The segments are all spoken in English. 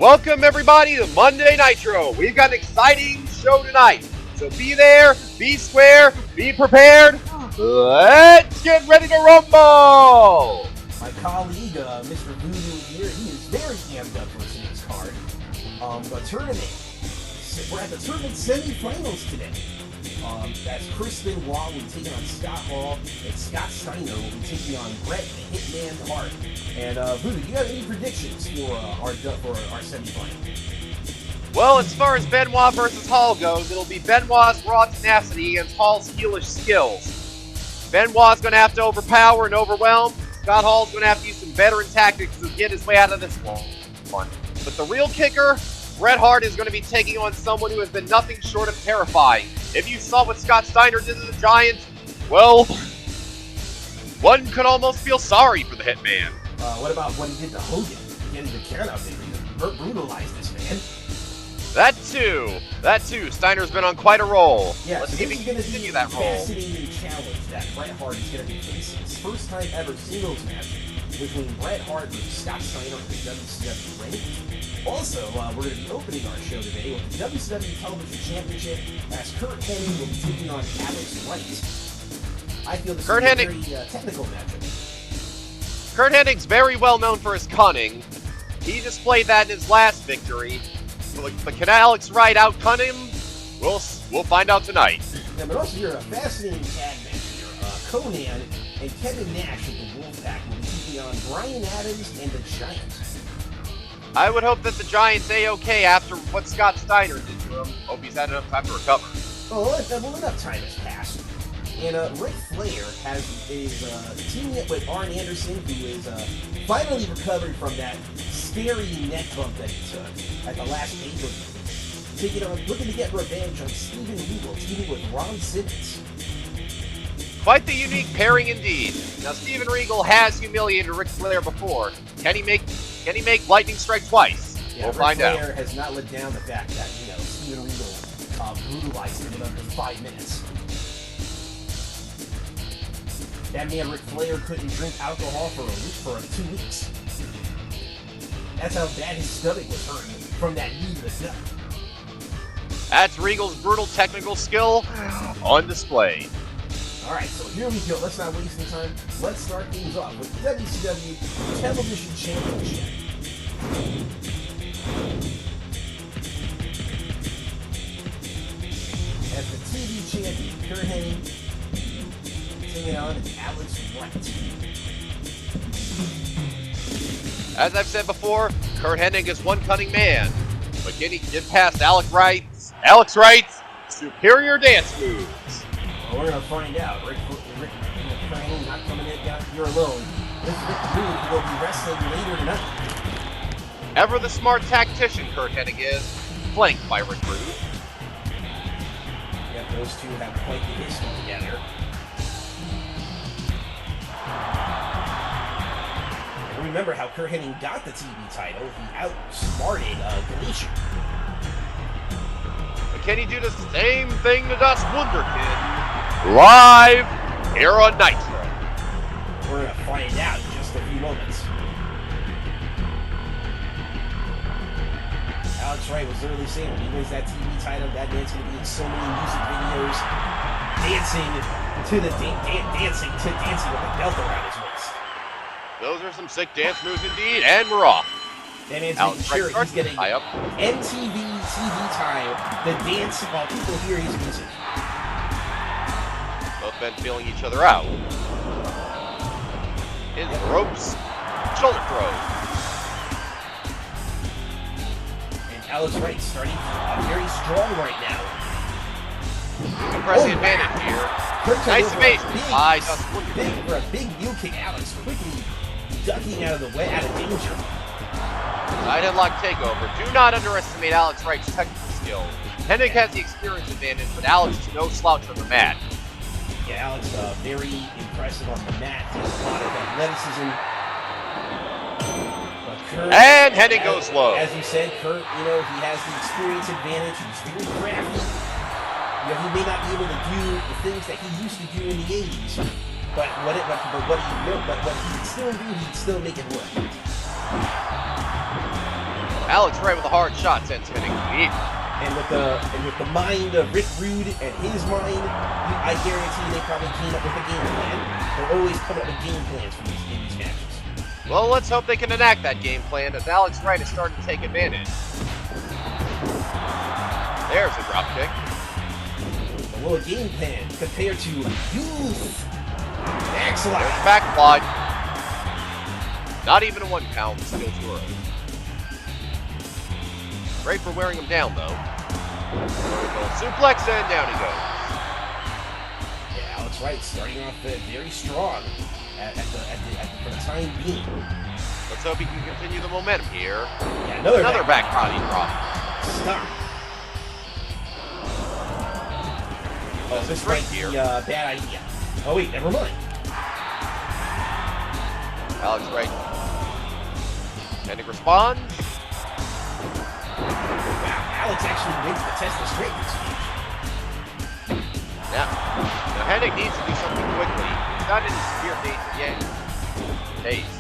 Welcome everybody to Monday Nitro. We've got an exciting show tonight. So be there, be square, be prepared. Let's get ready to rumble! My colleague, Mr. Voodoo here, he is very amped up for today's card. The tournament. We're at the tournament semi-finals today. That's Chris Benoit will be taking on Scott Hall, and Scott Steiner will be taking on Bret the Hitman Hart. And Voodoo, do you have any predictions for our semi-final? Well, as far as Benoit versus Hall goes, it'll be Benoit's raw tenacity against Hall's heelish skills. Benoit's going to have to overpower and overwhelm. Scott Hall's going to have to use some veteran tactics to get his way out of this one. But the real kicker, Bret Hart is going to be taking on someone who has been nothing short of terrifying. If you saw what Scott Steiner did to the Giant, well, one could almost feel sorry for the Hitman. What about what he did to Hogan? Getting the count out there. He brutalized this man. That too. Steiner's been on quite a roll. Yeah, Let's so see if he can continue that roll. This is going to be a fascinating challenge that Bret Hart is going to be facing. His first time ever singles match between Bret Hart versus Scott Steiner for the WCW ring. Also, we're going to be opening our show today with the WCW Television Championship as Curt Henning will be taking on Alex Wright. I feel this is a very technical matchup. Curt Henning's very well known for his cunning. He displayed that in his last victory. But can Alex Wright out-cunn him? We'll find out tonight. Yeah, but also here, a fascinating tag match here. Konnan and Kevin Nash of the Wolfpack will be taking on Brian Adams and the Giants. I would hope that the Giants A-OK after what Scott Steiner did to him. Hope he's had enough time to recover. Well, enough time has passed. And Ric Flair is teaming up with Arn Anderson, who is finally recovered from that scary neck bump that he took at the last pay-per-view. Looking to get revenge on Steven Regal, teaming with Ron Simmons. Quite the unique pairing indeed. Now, Steven Regal has humiliated Ric Flair before. Can he make lightning strike twice? Yeah, we'll find out. Ric Flair has not let down the fact that, Steven Regal brutalized him in under 5 minutes. That man Ric Flair couldn't drink alcohol for 2 weeks. That's how bad his stomach was hurting from that knee to the gut. That's Regal's brutal technical skill on display. Alright, so here we go. Let's not waste any time. Let's start things off with the WCW Television Championship. As the TV champion, Curt Henning taking on Alex Wright. As I've said before, Curt Henning is one cunning man, but can he get past Alex Wright's superior dance moves? Well, we're going to find out. Curt Henning not coming in down here alone. This Rick Rude will be wrestling later tonight. Ever the smart tactician Curt Henning is, flanked by Rick Rude. Yep, those two have quite the history together. Remember how Curt Henning got the TV title. He outsmarted Ganesha. But can he do the same thing to Das Wunderkind live here on Nitro? We're going to find out in just a few moments. Alex Wright was literally saying when he wins that TV title, that man's going to be in so many music videos dancing with the belt around his waist. Those are some sick dance moves indeed, and we're off. That man's making sure he's getting MTV TV time to dance while people hear his music. Both men feeling each other out. In the ropes, shoulder throw. And Alex Wright starting very strong right now. Pressing advantage here. Nice evasion. For a big mule kick, Alex quickly ducking out of the way, out of danger. Side headlock takeover. Do not underestimate Alex Wright's technical skill. Hennig has the experience advantage, but Alex is no slouch on the mat. Yeah, Alex, very impressive on the mat. He has a lot of athleticism. Curt, and Hennig goes low. As you said, Curt, he has the experience advantage. He's very crafty. He may not be able to do the things that he used to do in the 80s. But what he can still do, he can still make it work. Alex Wright with a hard shot sends Henning deep. And with the mind of Rick Rude and his mind, I guarantee they probably came up with a game plan. They're always coming up with game plans for these matches. Well, let's hope they can enact that game plan as Alex Wright is starting to take advantage. There's a drop kick. Well, a game plan compared to youth. Excellent. There's a back slide. Not even a 1 count, still sure. Great for wearing him down, though. Suplex, and down he goes. Yeah, Alex Wright starting off very strong for the time being. Let's hope he can continue the momentum here. Yeah, another back body drop. Stop. Oh, this might be a bad idea. Oh wait, never mind. Alex Wright. Henning responds. Wow, Alex actually wins the test of strength this stage. Now Henning needs to do something quickly. He's not in severe danger yet. Pace.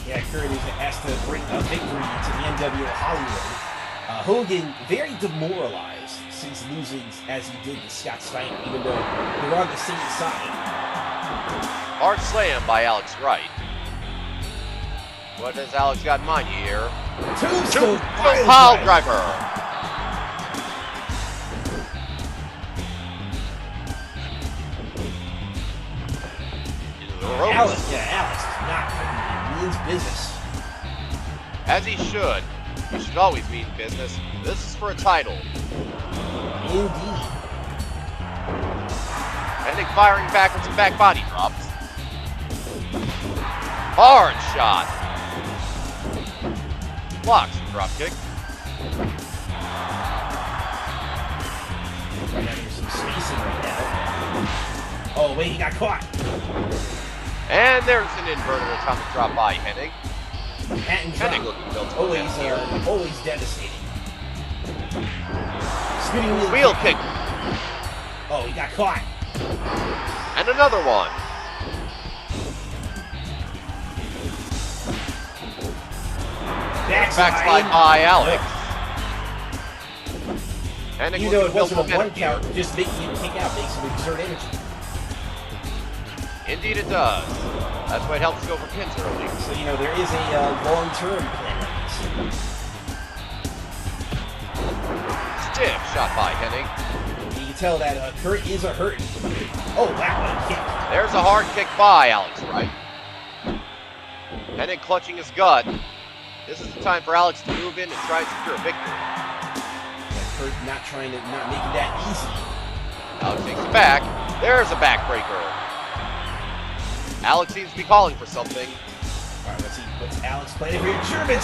Yeah, Curt has to bring a victory to the NWO Hollywood. Hogan very demoralized since losing as he did to Scott Steiner, even though they're on the same side. Hard slam by Alex Wright. What has Alex got in mind here? Tombstone pile driver. Alex is not means business. As he should. He should always mean business. This is for a title. Indeed. Henning firing back with some back body drops. Hard shot. Blocks the drop kick. Right now there's some spacing right now. Oh wait, he got caught. And there's an inverted atomic drop by Henning. Henning looking built always devastating. Spinning wheel kick. Oh, he got caught. And another one. Backslide by Alex. Henning you know it wasn't a 1 count, just making him kick out makes him exert energy. Indeed it does. That's why it helps go for pins early. So, you know, there is a long-term plan like this. Stiff shot by Henning. You can tell that Curt is a hurt. Oh, wow, what a kick. There's a hard kick by Alex Wright. Henning clutching his gut. This is the time for Alex to move in and try and secure a victory. Yeah, Curt not making that easy. Alex takes it back. There's a backbreaker. Alex seems to be calling for something. All right, let's see. What's Alex planning here?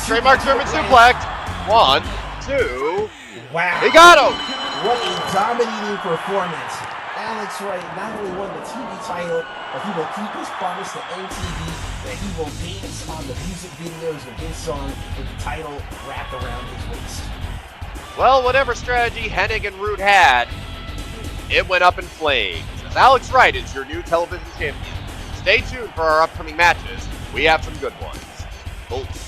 Trademark German suplex. 1, 2. Wow. He got him. What a dominating performance. Alex Wright not only won the TV title, but he will keep his promise to MTV that he will dance on the music videos with his song with the title wrapped around his waist. Well, whatever strategy Hennig and Root had, it went up in flames. As Alex Wright is your new television champion. Stay tuned for our upcoming matches. We have some good ones.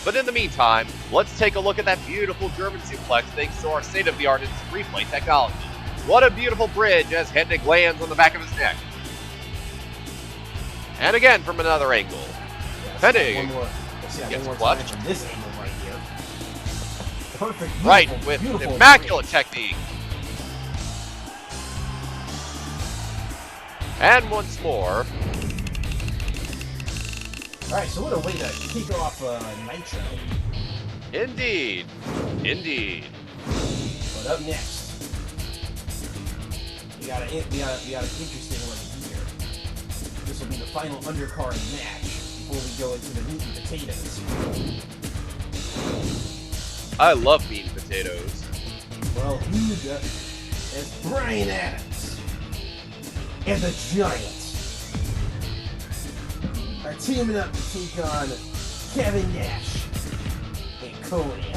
But in the meantime, let's take a look at that beautiful German suplex thanks to our state-of-the-art replay technology. What a beautiful bridge as Hennig lands on the back of his neck. And again from another angle. Hennig gets clutched. From this angle right here. Perfect. Right, with immaculate technique. And once more. Alright, so what a way to kick off Nitro. Indeed. Indeed. But up next, we got an interesting one here. This will be the final undercard match before we go into the meat and potatoes. I love meat and potatoes. Well, who is Brian Adams and the Giant are teaming up to take on Kevin Nash and Konnan.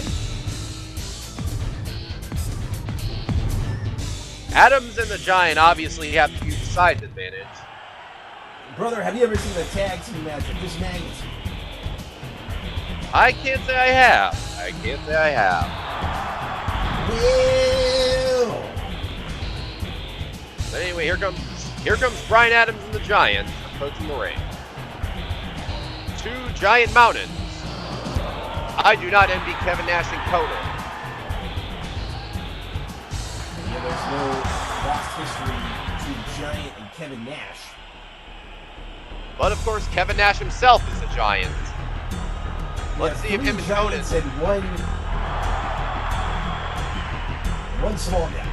Adams and the Giant obviously have the huge size advantage. Brother, have you ever seen a tag team match of this magnitude? I can't say I have. I can't say I have. Ew. But anyway, here comes Bryan Adams and the Giant approaching the ring. Two giant mountains. I do not envy Kevin Nash and Konnan. Yeah, there's no lost history between Giant and Kevin Nash. But of course, Kevin Nash himself is a giant. Let's see if him and Konnan. And one small guy.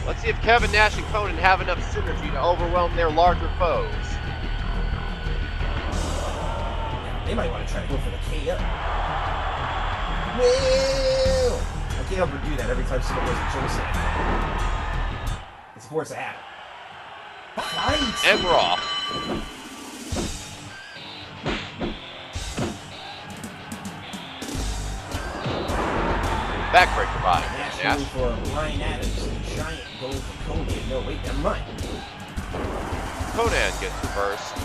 Let's see if Kevin Nash and Konnan have enough synergy to overwhelm their larger foes. They might want to try to go for the KO. Woo! I can't help but do that every time someone goes to choke slam. It's forced to happen. Fight! And we're off. Backbreaker by Nash Nash. going for Bryan Adams and Giant going for Konnan. No, wait, never mind. Konnan gets reversed.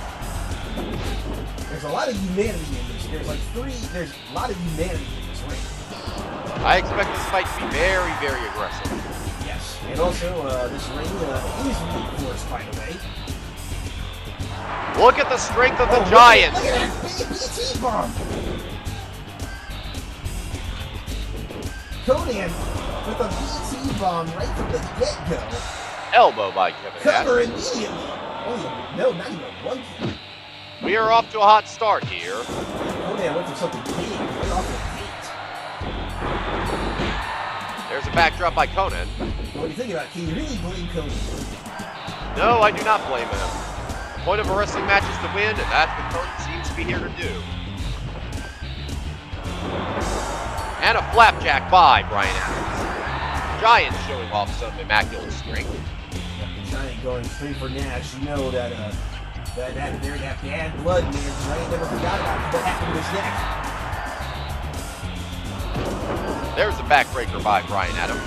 There's a lot of humanity in this. There's a lot of humanity in this ring. I expect this fight to be very, very aggressive. Yes, and also this ring is reinforced, by the way. Look at the strength of the Giant. Look at that BT bomb. Konnan with a BT bomb right from the get-go. Elbow by Kevin Cover Nash. immediately. No, not even one kick. We are off to a hot start here. Konnan went for something big right off the gate. There's a backdrop by Konnan. What do you think about it? Can you really blame Konnan? No, I do not blame him. The point of a wrestling match is to win, and that's what Konnan seems to be here to do. And a flapjack by Bryan Adams. Giant showing off some immaculate strength. Giant going straight for Nash. You know that that bad blood, man. Giant never forgot about what happened to his neck. There's a backbreaker by Bryan Adams.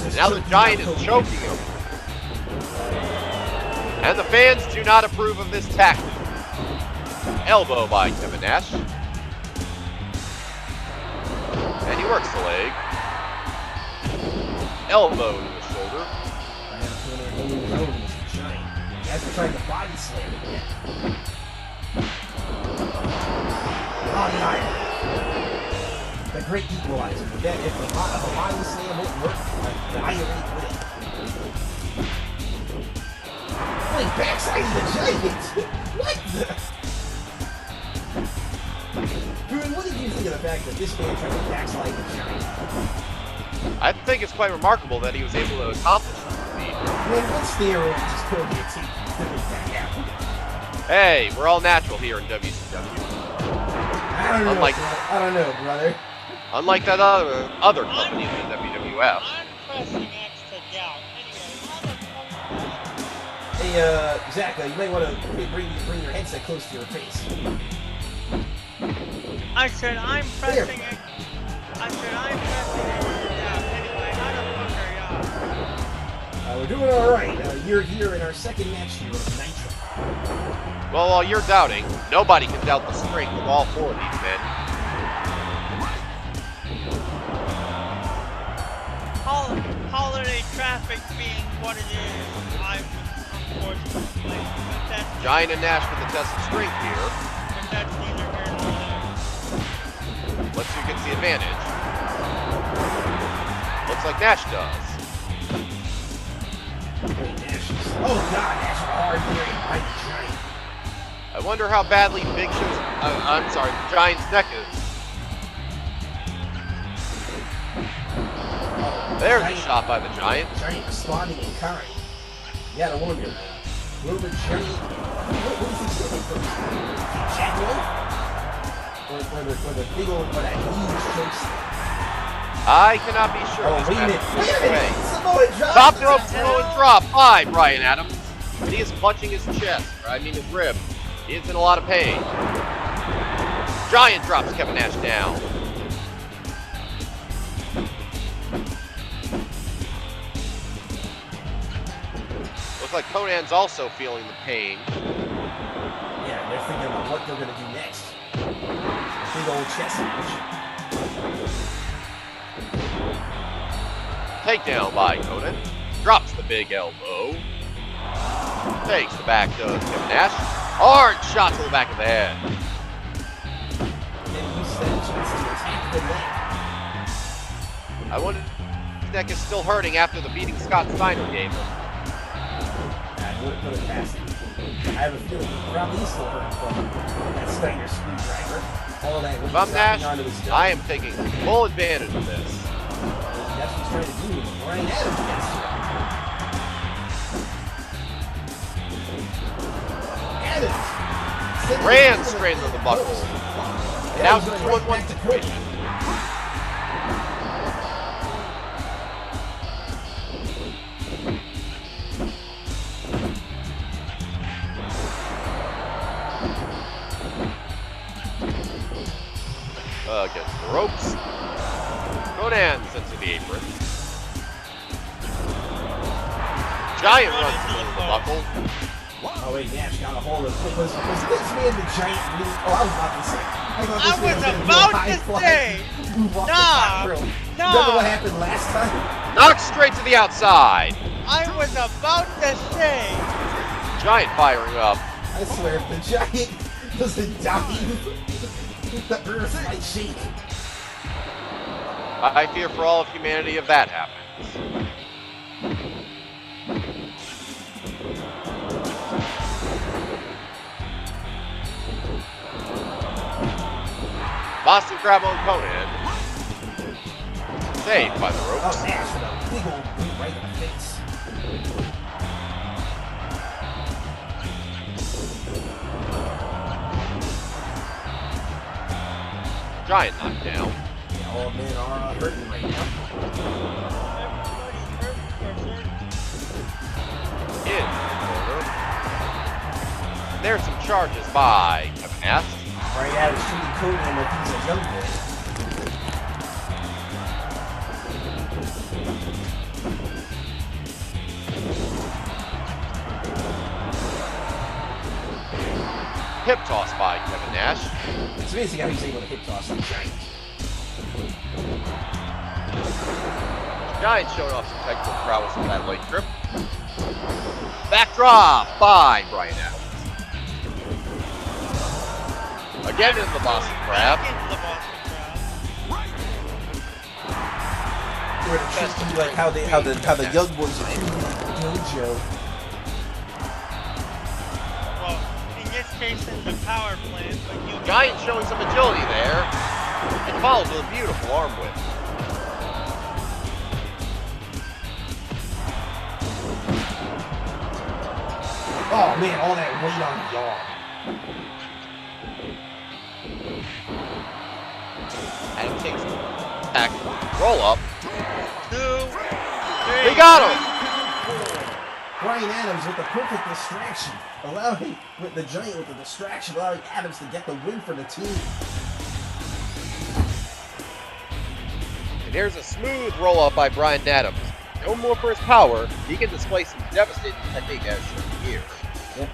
And now the Giant is choking him. And the fans do not approve of this tactic. Elbow by Kevin Nash. And he works the leg. Elbow to the shoulder. As we're trying to body slam again. On the iron. The great equalizer. Then if the body slam won't work, the iron will. Wait, backside of the Giant! What the? Dude, what did you think of the fact that this man tried to backslide the Giant? I think it's quite remarkable that he was able to accomplish this feat. Man, what steroids just killed the team to make that happen? Hey, we're all natural here in WCW. I don't know, I don't know, brother. Unlike that other company in the WWF. I'm pressing X to doubt. Hey, Zach, you might want to bring your headset close to your face. I said I'm pressing X. I said I'm pressing X to doubt. Anyway, how the fuck are y'all? We're doing all right. You're here in our second match here of Nitro. Well, while you're doubting, nobody can doubt the strength of all four of these men. Holiday traffic being what it is, I'm unfortunately. But that's Giant and Nash with the test of strength here. but that's neither here nor there. Let's see who gets the advantage. Looks like Nash does. Oh God, Nash hard here by the Giant. I wonder how badly Big Show's, the Giant's neck is. There's a shot by the Giant. Giant responding in kind. You gotta wonder. Will the Giant, what do you think he'll hit first? Jackalope? Or the big old, or that huge choke slam? I cannot be sure. Oh, This wait a match minute. is Wait a away. minute. Samoa drop. Top rope throw and drop by Bryan Adams. And he is clutching his chest, his rib. He is in a lot of pain. Giant drops Kevin Nash down. Looks like Konnan's also feeling the pain. Yeah, they're thinking about what they're gonna do next. Big old chest match. Takedown by Konnan. Drops the big elbow. Takes the back to Kevin Nash. Hard shot to the back of the head. And uses that chance to attack the neck. I wonder if his neck is still hurting after the beating Scott Steiner gave him. I wouldn't put it past him. I have a feeling he probably is still hurting from that Steiner screwdriver. All that weight If I'm Nash, onto his I am taking full advantage of this. That's what he's trying to do. Brian Adams gets to it. Adams! Ran straight into the buckle. Now it's a Adams 2-on-1 right back to Curt. situation. Against the ropes. Konnan's into the apron. Giant runs into the buckle. Oh wait, Nash got a hold of it. Was this man the giant really? Oh, I was about to say. I was about to say. Nah. Remember what happened last time? Knocked straight to the outside. I was about to say. Giant firing up. I swear, if the giant doesn't dive, the earth might shake. I fear for all of humanity if that happens. Boston Crab on Konnan. Saved by the Oh, ropes. Nash with a big old boot right in the face. Giant knockdown. Yeah, all men are hurting right now. In the corner. There's some charges by Kevin Nash. Right out of shooting Konnan like he's a young boy. Hip toss by Kevin Nash. It's amazing how he's able to hip toss the giant. Giant showed off some technical prowess with that leg trip. Backdrop by Brian Adams. Again in the Boston Crab. We're to test to be like how the young boys in any dojo. Well, in this case, it's the power plant, but you. Giant showing some agility there. And followed with a beautiful arm whip. Oh man, all that weight on the arm. Adam takes back. Roll up. 2, 3. They got him! Brian Adams with the perfect distraction, allowing with the giant with the distraction, allowing Adams to get the win for the team. And here's a smooth roll up by Brian Adams. No more for his power. He can display some devastating technique as shown here. Yep.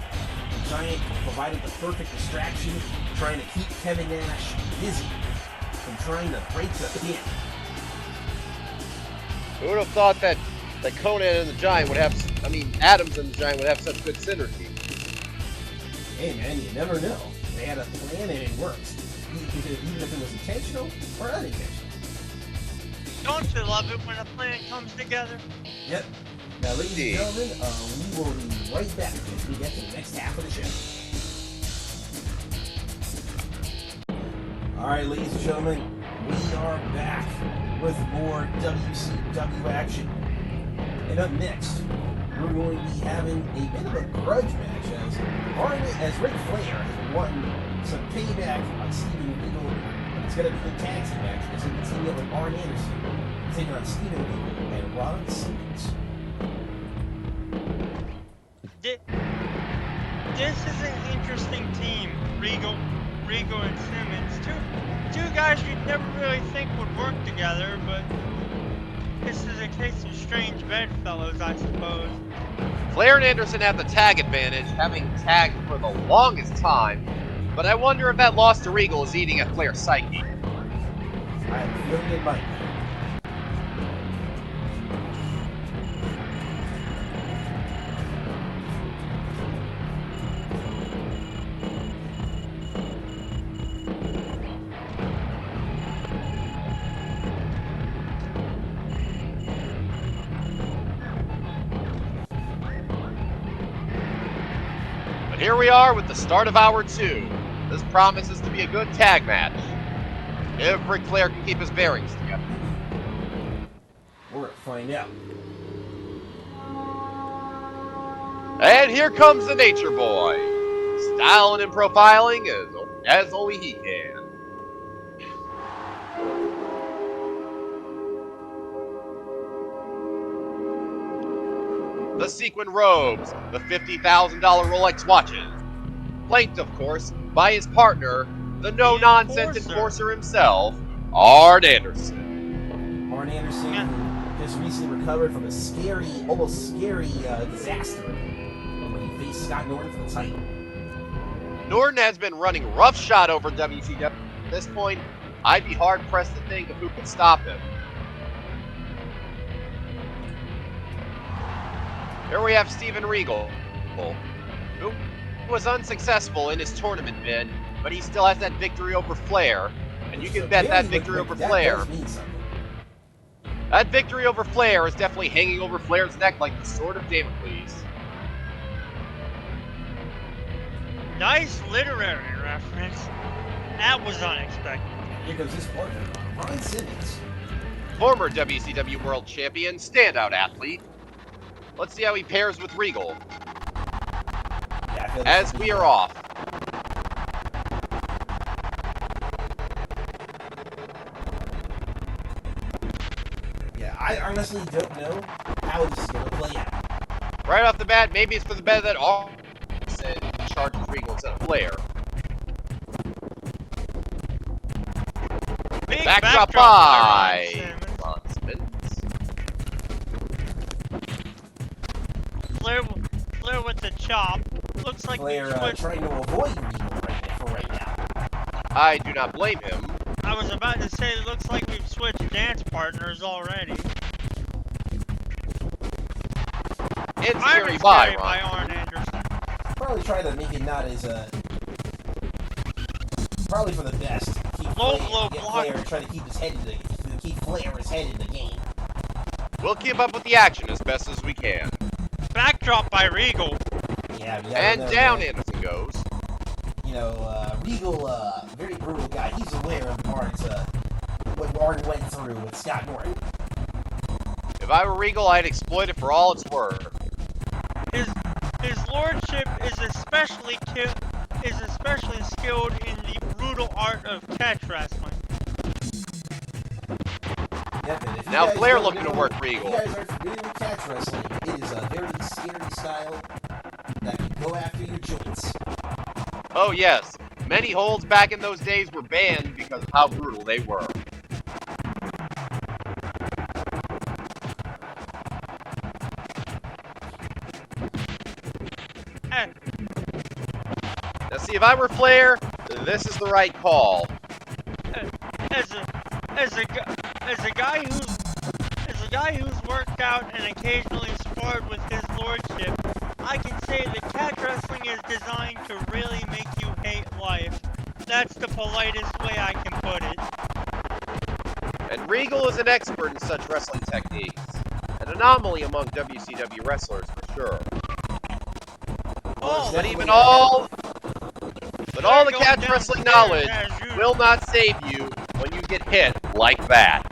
The giant provided the perfect distraction, trying to keep Kevin Nash busy and trying to break the pin. Who would have thought that Konnan and the Giant would have, Adams and the Giant would have such good synergy? Hey man, you never know. They had a plan and it worked. Even if it was intentional or unintentional. Don't you love it when a plan comes together? Yep. Now, ladies and gentlemen, we will be right back as we get to the next half of the show. Alright, ladies and gentlemen, we are back with more WCW action. And up next, we're going to be having a bit of a grudge match as Ric Flair has won some payback on Steven Regal. And it's going to be a tag team match as he can team up with Arn Anderson, taking on Steven Regal and Ron Simmons. This is an interesting team, Regal and Simmons. Two guys you'd never really think would work together, but this is a case of strange bedfellows, I suppose. Flair and Anderson have the tag advantage, having tagged for the longest time. but I wonder if that loss to Regal is eating at Flair's psyche. I have a feeling it might. Here we are with the start of Hour 2. This promises to be a good tag match. If Ric Flair can keep his bearings together. We're gonna find out. And here comes the Nature Boy. Styling and profiling as only he can. The sequin robes, the $50,000 Rolex watches. Flanked, of course, by his partner, the no-nonsense enforcer himself, Arn Anderson. Arn Anderson, who just recently recovered from a scary, almost scary disaster when he faced Scott Norton for the title. Norton has been running roughshod over WCW. At this point, I'd be hard-pressed to think of who could stop him. Here we have Steven Regal, who was unsuccessful in his tournament bid, but he still has that victory over Flair, and you can bet that victory over Flair. That victory over Flair is definitely hanging over Flair's neck like the sword of Damocles. Nice literary reference. That was unexpected. Here goes his partner, Ron Simmons. Former WCW World Champion, standout athlete. Let's see how he pairs with Regal. Yeah, as we are off. Yeah, I honestly don't know how this is going to play out. Right off the bat, maybe it's for the better that Anderson charges Regal instead of Flair. Big Backdrop by Ron Simmons. Flair with the chop. Looks like Flair trying to avoid Regal right now. I do not blame him. I was about to say, it looks like we've switched dance partners already. It's scary by Arn Anderson. Probably try to make it not as probably for the best. Keep Low Flair try to keep his head in the keep Flair's head in the game. We'll keep up with the action as best as we can. Backdrop by Regal. Yeah, and down Anderson goes. You know, Regal, very brutal guy. He's aware of Arn's, what Arn went through with Scott Norton. If I were Regal, I'd exploit it for all it's worth. His lordship is especially skilled in the brutal art of catch wrestling. Yeah, now Flair looking to work Regal. If you guys are familiar with catch wrestling, it is a very scary style that can go after your joints. Oh yes, many holds back in those days were banned because of how brutal they were. Now see, if I were Flair, this is the right call. As a guy who's worked out and occasionally sparred with his lordship, I can say that catch wrestling is designed to really make you hate life. That's the politest way I can put it. And Regal is an expert in such wrestling techniques. An anomaly among WCW wrestlers for sure. Oh, but all the catch wrestling knowledge will not save you when you get hit like that.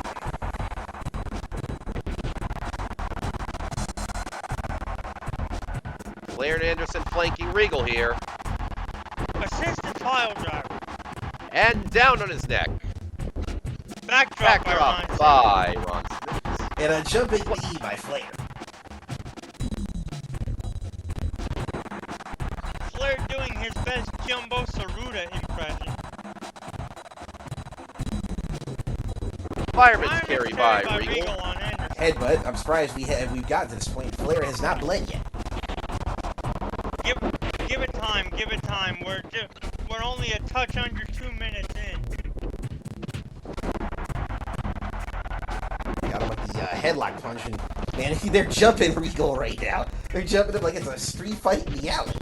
Flair and Anderson flanking Regal here. Assisted pile driver. And down on his neck. Backdrop by Ron Simmons. And a jumping knee by Flair. Flair doing his best Jumbo Saruta impression. Fireman's carry by Regal. Headbutt. I'm surprised we've gotten to this point. Flair has not bled yet. Give it time. We're we're only a touch under 2 minutes in. Got him with the headlock punch, and man, they're jumping Regal right now. They're jumping him like it's a street fight in the alley.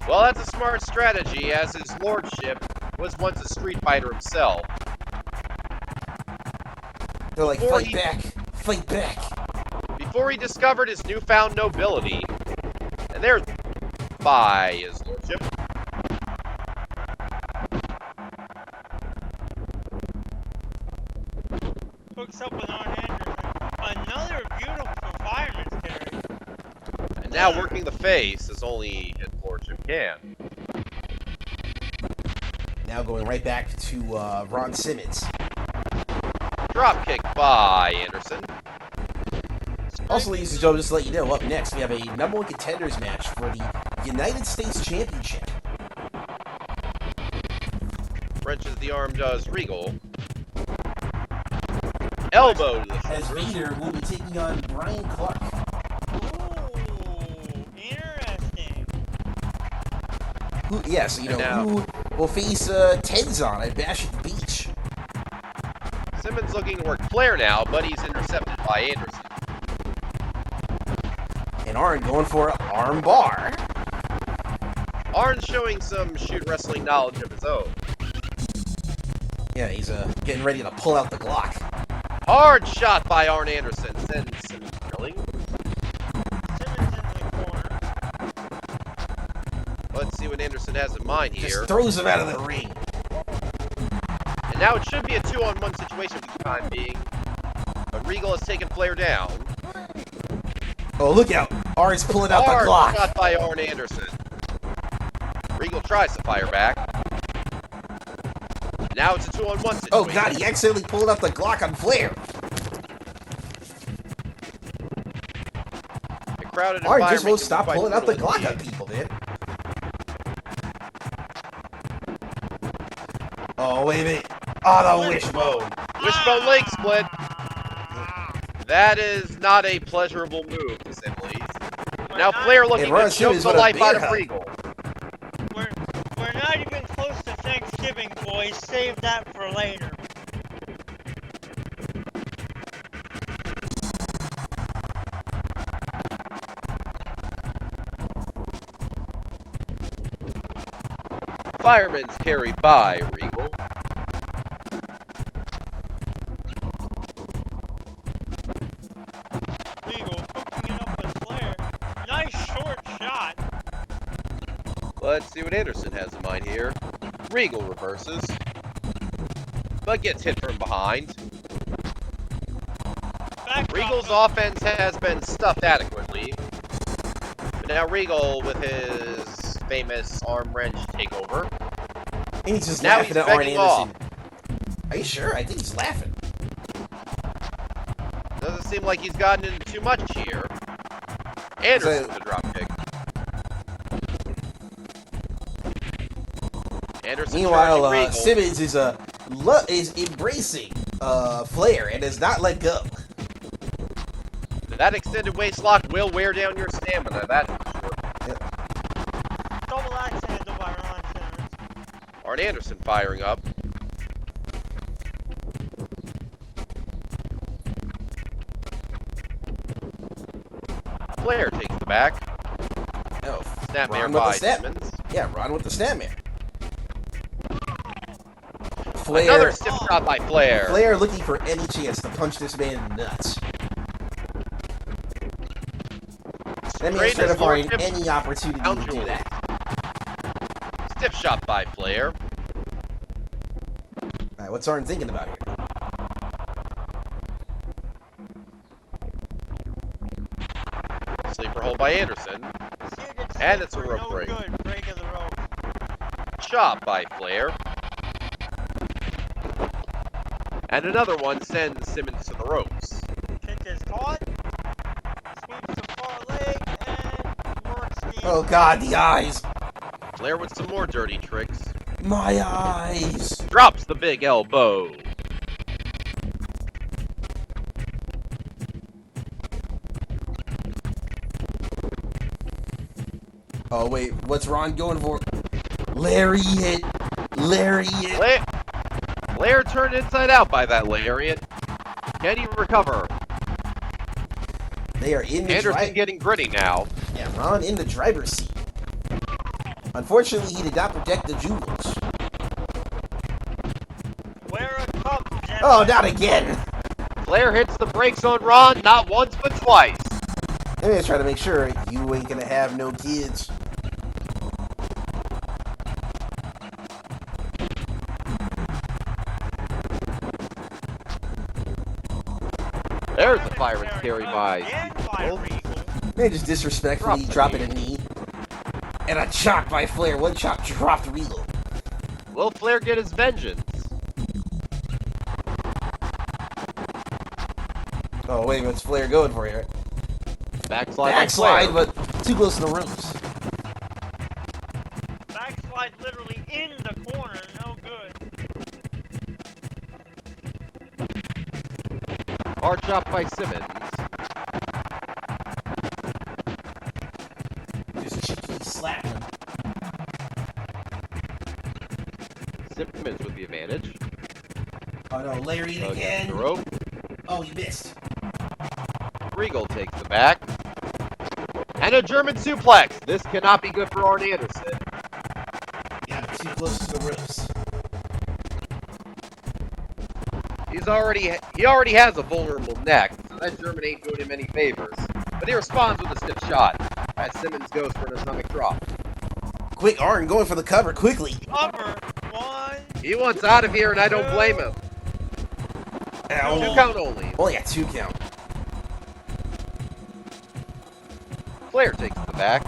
Well, that's a smart strategy, as his lordship was once a street fighter himself. They're like, fight back, fight back. Before he discovered his newfound nobility. And there's by his lordship. Hooks up with Arn Anderson. Another beautiful fireman's carry. And now working the face as only his lordship can. Now going right back to Ron Simmons. Dropkick by Anderson. Also, ladies and gentlemen, just to let you know, up next we have a number 1 contenders match for the United States Championship. Wrenches the arm does Regal. Elbow to the As Vader will be taking on Brian Clark. Ooh, interesting. Who will face Tenzon at Bash at the Beach. Simmons looking to work Flair now, but he's intercepted by Anderson. And Arn going for an arm bar. Arn's showing some shoot wrestling knowledge of his own. Yeah, he's getting ready to pull out the Glock. Hard shot by Arn Anderson. Sends Simmons drilling. Simmons in the corner. Let's see what Anderson has in mind here. Just throws him out of the ring. And now it should be a 2-on-1 situation for the time being. But Regal has taken Flair down. Oh, look out. Arn's pulling out the Hard Glock. shot by Arn Anderson. Regal tries to fire back. Now it's a 2-on-1 situation. Oh, God, he accidentally pulled out the Glock on Flair. The crowded Arn just environment won't can stop be quite pulling out the brutal Glock on indeed. people, man. Oh, wait a minute. Oh, the wishbone. Wishbone leg split. That is not a pleasurable move, to say the least. Now Flair looking Ron to choke Simmons the with a life out bear of hug. Regal. We're not even close to Thanksgiving, boys. Save that for later. Fireman's carry by Regal. Regal hooking it up with Flair. Nice short shot. Let's see what Anderson has in mind here. Regal reverses, but gets hit from behind. Back Regal's drop. offense has been stuffed adequately. But now Regal with his famous arm wrench takeover. And he's just Now laughing he's at Arn begging Anderson. Are you sure? I think he's laughing. Doesn't seem like he's gotten into too much here. Anderson with a drop kick. Anderson Meanwhile, charging Regal. Simmons is embracing Flair and does not let go. That extended waist lock will wear down your stamina, that's for sure. Double axe handle by Ron Simmons. Arn Anderson firing up. Flair takes the back. Oh, Snapmare Ron with by the snap. Simmons. Yeah, Ron with the snapmare. Another stiff shot by Flair. Flair looking for any chance to punch this man in the nuts. That man's trying to find any opportunity to do that. Stiff shot by Flair. Alright, what's Arn thinking about here? Sleeper hold by Anderson. And it's a rope break. Good break of the rope. Shot by Flair. And another one sends Simmons to the ropes. Kick is caught. Sweeps the far leg and works the. Oh God, the eyes! Flair with some more dirty tricks. My eyes! Drops the big elbow. Oh wait, what's Ron going for? Lariat. Lariat. Flair turned inside out by that lariat. Can he recover? They are in the Anderson getting gritty now. Yeah, Ron in the driver's seat. Unfortunately, he did not protect the jewels. Wear a cup, gentlemen. Oh, not again! Flair hits the brakes on Ron, not once but twice. I'm gonna try to make sure you ain't gonna have no kids. There's the fireman's carry by. They just disrespectfully dropping a knee. And a chop by Flair. One chop dropped Regal. Will Flair get his vengeance? Oh, wait, what's Flair going for here? Backslide, but too close to the ropes. Backslide literally in the corner, no good. Hard chop by Simmons. Just cheeky slapping him. Simmons with the advantage. Oh no, Lariat again. The rope. Oh, he missed. Regal takes the back. And a German suplex. This cannot be good for Arn Anderson. Yeah, too close to the ropes. He already has a vulnerable neck, so that German ain't doing him any favors. But he responds with a stiff shot as Simmons goes for an atomic drop. Quick, Arn going for the cover quickly. Cover. One. He wants out of here, and I don't blame him. Ow. 2 count only. Only got 2 count. Flair takes the back.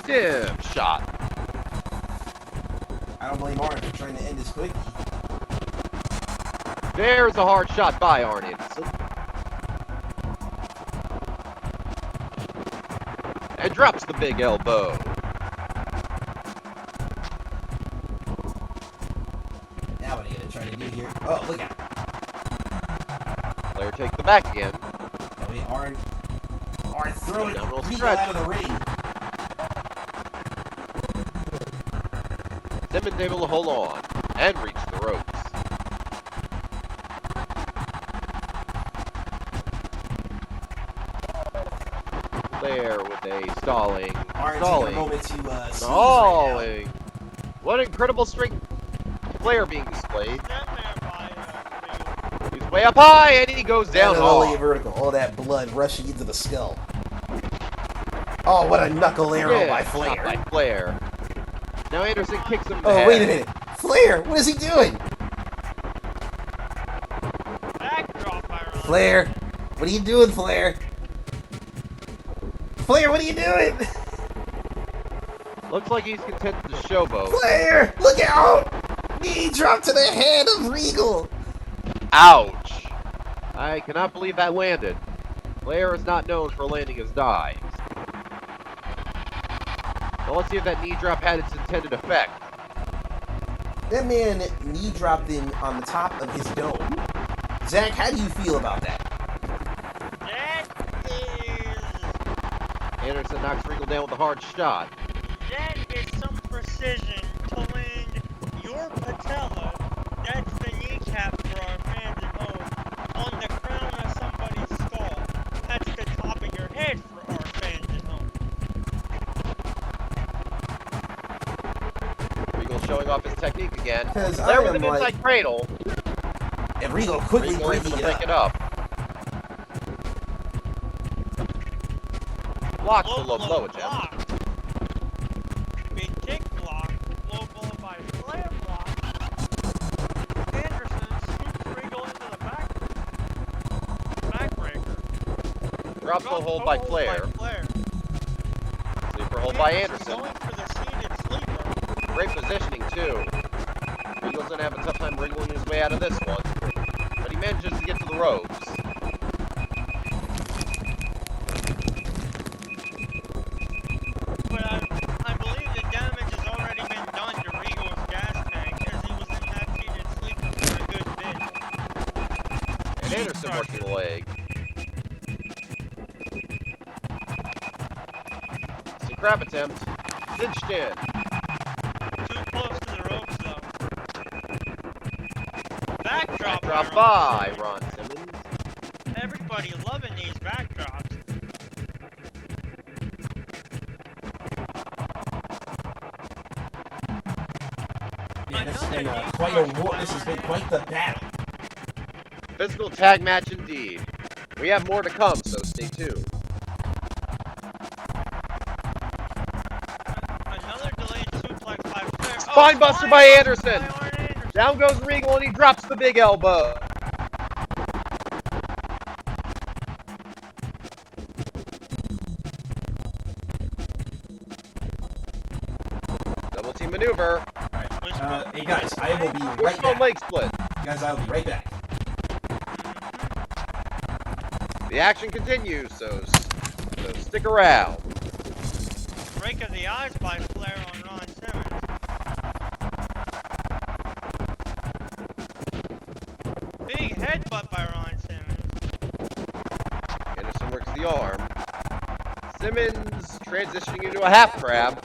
Stiff shot. I don't blame Arn for trying to end this quickly. There's a hard shot by Arn Anderson. And drops the big elbow. Now what are you going to try to do here? Oh, look at it. Flair takes the back again. Oh, wait, Arn throwing Regal Regal stretch. out of the ring. Simmons able to hold on and reach the ropes. Flair with a stalling. Arn taking a Stalling. moment to sneeze right Stalling. What incredible strength Flair being displayed. That man by Regal. He's way up high and he goes now. down And only hard. vertical. All that blood rushing into the skull. Oh, what a knuckle arrow by Shot Flair. by Flair. Now Anderson kicks him in the Oh, head. wait a minute. Flair, what is he doing? Backdrop by Ron. Flair, what are you doing, Flair? Flair, what are you doing? Looks like he's content to showboat. Flair, look out! Knee drop to the head of Regal. Ouch. I cannot believe that landed. Flair is not known for landing his dives. Well, let's see if that knee drop had its intended effect. That man knee dropped him on the top of his dome. Zach, how do you feel about that? That is Anderson knocks Regal down with a hard shot. some precision to land your patella. That's the kneecap for our fans at home. On the crown of somebody's skull. That's the top of your head for our fans at home. Regal showing off his technique again. 'Cause I Flair with am an inside cradle. And Regal quickly Regal able breaking to it pick up. it up. Blocks the low blow attempt. block. Big kick block. Low blow by Flair block. Anderson scoops Regal into the backbreaker. Drops the hold by Flair. Sleeper hold by Anderson. Going for the seated sleeper. Great positioning too. Regal's gonna have a tough time wriggling his way out of this one. But he manages to get to the ropes. But I believe the damage has already been done to Regal's gas tank as he was in that seated sleeper for a good bit. And Anderson working the leg. It's a crab attempt. Cinched in. by Ron Simmons. Everybody loving these backdrops. Yeah, this has been quite a war. This has been quite the battle. Physical tag match indeed. We have more to come, so stay tuned. Another delayed suplex by Flair. Spinebuster by Anderson. Arn Anderson. Down goes Regal and he drops the big elbow. Double team maneuver. Hey guys, I will be right Wishbone back. leg split. Guys, I'll be right back. The action continues, so stick around. Break of the eyes by Flair on Ron Simmons. Big headbutt by Ron Simmons. Anderson works the arm. Simmons transitioning into a half crab.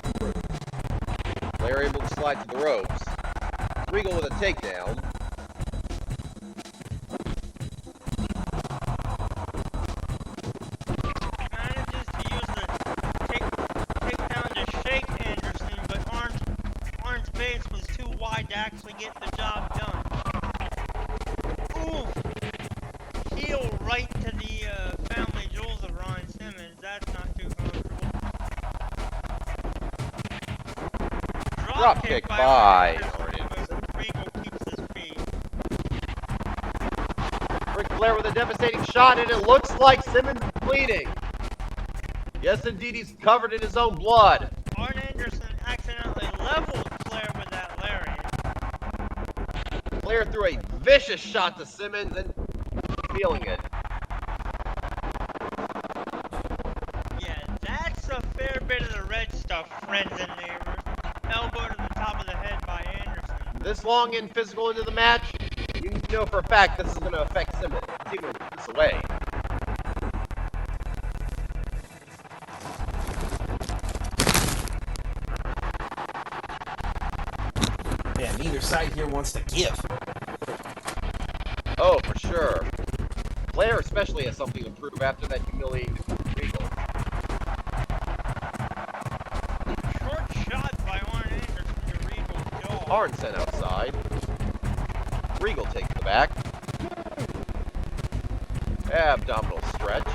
Flair able to slide to the ropes. Regal with a takedown. Manages to use the takedown to shake Anderson, but Arn's base was too wide to actually get the job done. Ooh! Heel right to the family jewels of Ron Simmons. That's not too comfortable. Drop kick by Arn Anderson, but Regal keeps his feet. Ric Flair with a devastating shot, and it looks like Simmons is bleeding. Yes, indeed, he's covered in his own blood. Arn Anderson accidentally leveled Flair with that lariat. Flair threw a vicious shot to Simmons, and he's feeling it. Yeah, that's a fair bit of the red stuff, friends and neighbors. Elbow to the top of the head by Anderson. This long and physical into the match, you know for a fact this is going to affect Simmons. He's going to put this away. Man, neither side here wants to give. Oh, for sure. Flair especially has something to prove after that humiliating Regal. Short shot by Arn Anderson to Regal's jaw. Arn sent outside. Regal takes the back. Abdominal stretch.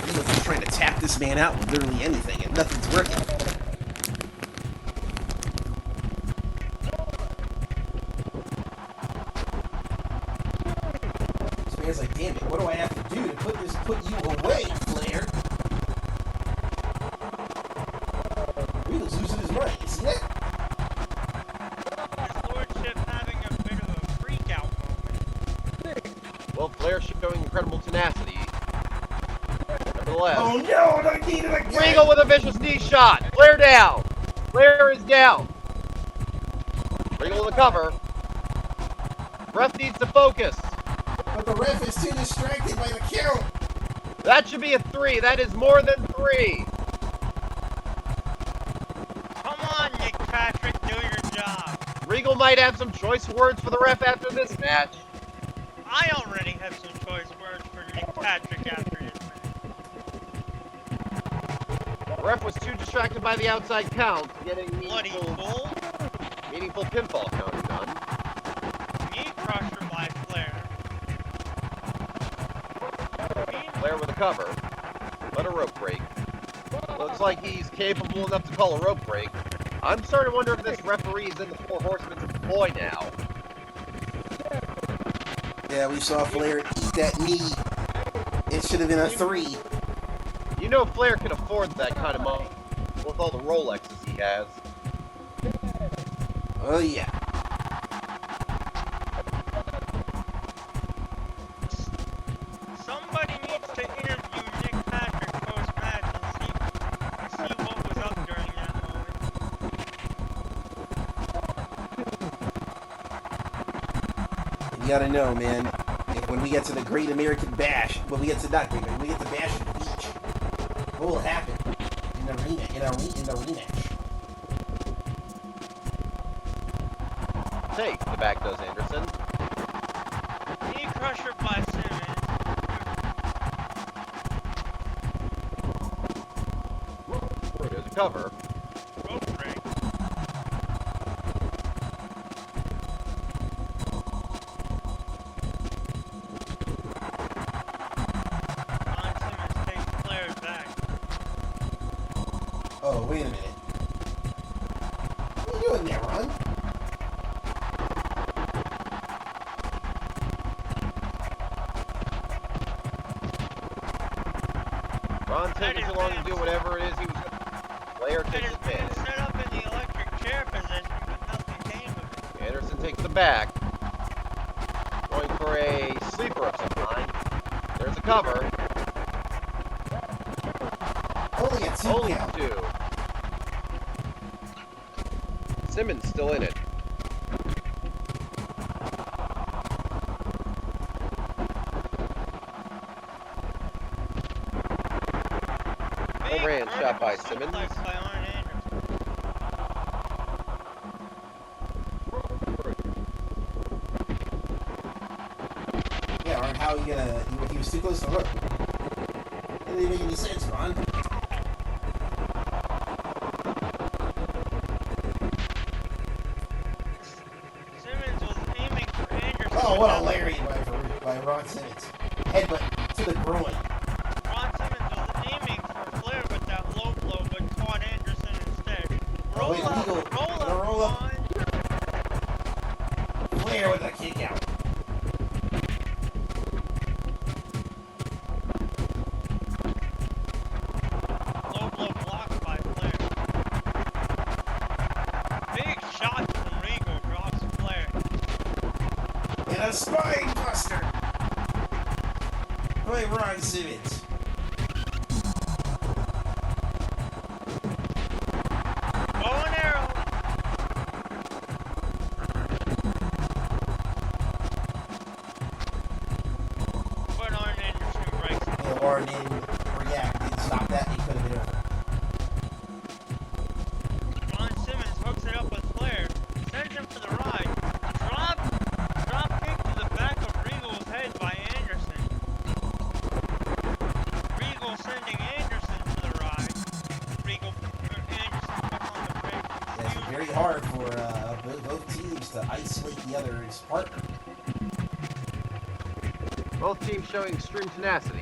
Regal's just trying to tap this man out with literally anything, and nothing's working. This man's like, damn it, what do I have to do to put you away, Flair? Regal's losing his mind, isn't it? His lordship having a bit of a freak out moment. Well, Flair showing incredible tenacity. Nevertheless. Oh no, I need it again! Regal with a vicious knee shot. Flair down. Flair is down. Regal with a cover. Ref needs to focus. But the ref is too distracted by the count. That should be a 3. That is more than 3. Come on, Nick Patrick, do your job. Regal might have some choice words for the ref after this match. I already have some choice words for Nick Patrick after his match. The ref was too distracted by the outside count, getting Bloody bull. meaningful pinfall counting done. Knee crusher by Flair. Flair with a cover. Let a rope break. Looks like he's capable enough to call a rope break. I'm starting to wonder if this referee is in the Four Horsemen's employ now. Yeah, we saw Flair eat that knee. It should have been a 3. You know Flair can afford that kind of money with all the Rolexes he has. Oh yeah. Somebody needs to interview Nick Patrick post-match and see what was up during that moment. You gotta know, man. When we get to the Great American Bash, when we get to Bash at the beach, what will happen in the rematch? Take the back does Anderson. pressure by Simmons. There's a cover. Rope break. Ron Simmons takes Flair back. Oh, wait a minute. What are you doing there, Ron? Ron taking too long to do whatever it is he was going to. Flair That takes has been advantage. set up in the electric chair position, but nothing came of it. Anderson takes the back. Going for a sleeper of some kind. There's a cover. Only a 2 Only count. 2. Simmons still in it. Overhand shot by Simmons. Suplex by Arn Anderson. Yeah, Ron, how are you gonna... He was too close to the rope. That didn't make any sense, Ron. Simmons was aiming for Anderson. Oh, what a lariat by Ron Simmons. Headbutt to the groin. Ron Simmons was aiming for Flair with that low blow, but caught Anderson instead. Oh, wait, Regal. Roll up. Ron. Flair with a kick out. Low blow blocked by Flair. Big shot from Regal drops Flair. And a spine buster by Ron Simmons. Bow and arrow. But Arn Anderson breaks it. Yeah, Warren didn't react, didn't stop that, he could have been over. Ron Simmons hooks it up with Flair, sends him for the ride. Drop kick to the back of Regal's head by Anderson. Regal sending Anderson to the ride. Anderson up on the break. Yeah, it's very hard for both teams to isolate the other's partner. Both teams showing extreme tenacity.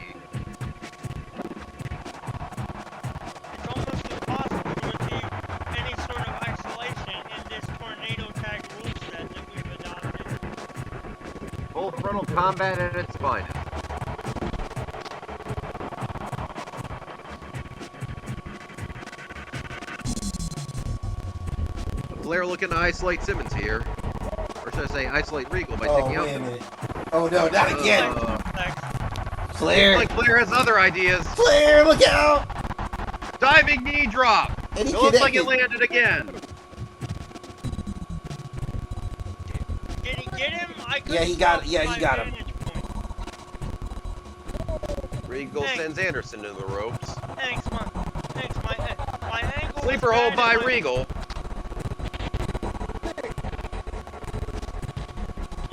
It's almost impossible to achieve any sort of isolation in this tornado tag rule set that we've adopted. Full frontal combat at its finest. Flair looking to isolate Simmons here. Or should I say isolate Regal by Oh, taking out wait a Simmons. minute. Oh, no, not again. Flair. Like Flair has other ideas. Flair, look out. Diving knee drop. And he It looks like it connected. landed again. Did he get him? I Yeah, he got it. Yeah, he got him. Regal Thanks. sends Anderson to the ropes. Thanks, my ankle. Sleeper hold by Regal.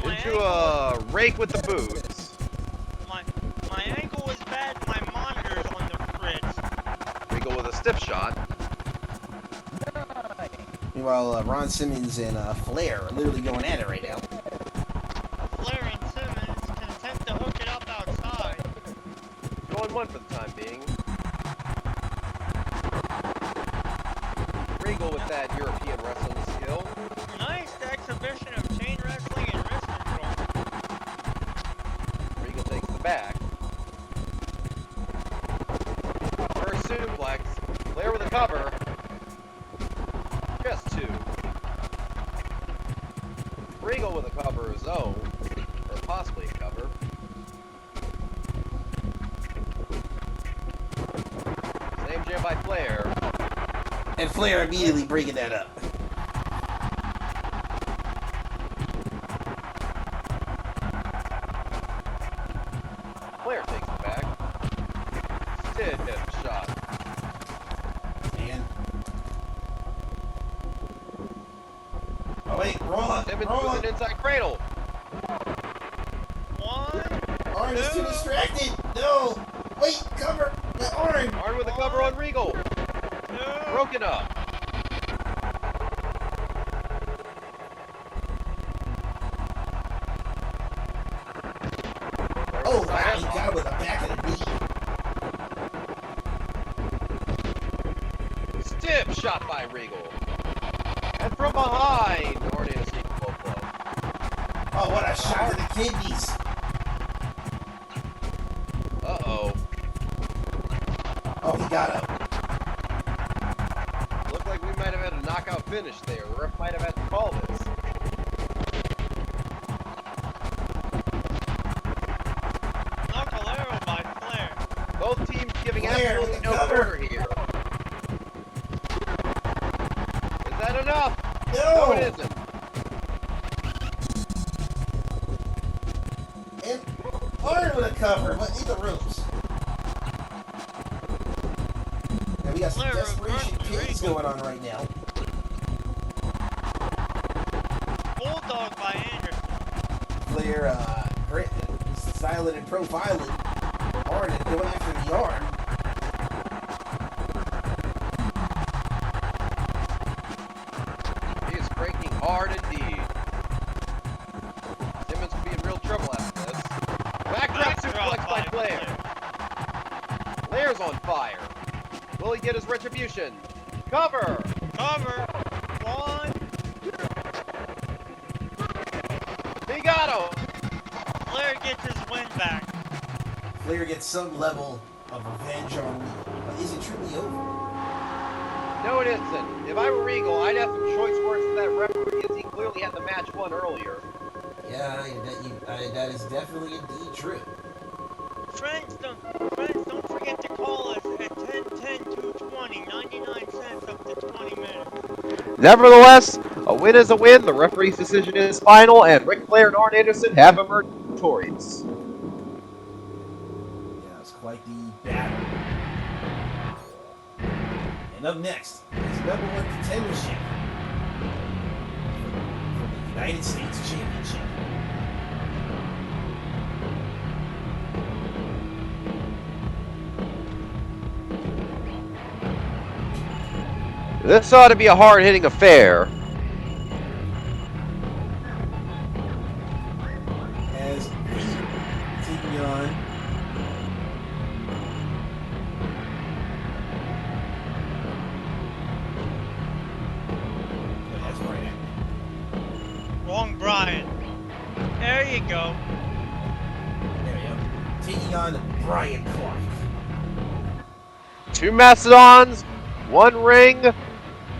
Into a rake with the boots. My ankle was bad. My monitor's on the fritz. Regal with a stiff shot. Meanwhile, Ron Simmons and Flair are literally going at it right now. Flair and Simmons content to hook it up outside. Going one for the time being. Regal with that European wrestling skill. Nice exhibition of chain wrestling and wrist control. Regal takes the back. First suplex. Flair with a cover. Just 2. Regal with a cover of his own. Or possibly a cover. Same jam by Flair. And Flair immediately breaking that up. Flair takes the back. Stiff shot. And oh wait, roll up, Simmons roll with up. an inside cradle. 1, Arn is too distracted. No. Wait, cover. Arn. Arn with a cover on Regal. No. Broken up. Oh, wow. He got him with the back of the knee. Stiff shot by Regal. And from behind, Arn in a sneak low blow. Oh, what a shot to the kidneys. Uh-oh. Oh, he got him. Looked like we might have had a knockout finish there. The ref might have had to call this. Knuckle arrow by Flair. Both teams giving Flair absolutely with the no cover. quarter here. Is that enough? No. No, it isn't. And Arn with a cover, but in the ropes. And we got some Flair desperation reversed pins Regal. going on right now. Bulldog by Anderson. Flair, silent and pro-violent. Arn is going after the arm. He is breaking hard indeed. Simmons will be in real trouble after this. Backdrop suplex by Flair. Flair's on fire. Will he get his retribution? Cover! Cover. One. He got him! Flair gets his win back. Flair gets some level of revenge on Regal. But is it truly over? No, it isn't. If I were Regal, I'd have some choice words for that referee, as he clearly had the match won earlier. Yeah, that is definitely indeed true. Friends, don't forget to call us at 10-10-220, 99 cents up to 20 minutes. Nevertheless, a win is a win, the referee's decision is final, and Ric Flair and Arn Anderson have emerged victorious. Yeah, it's quite the battle. And up next is #1 Contendership for the United States Championship. This ought to be a hard-hitting affair. As Vader taking on that's right. Wrong Brian. There you go. There we go. Taking on Brian Clark. Two Mastodons, one ring,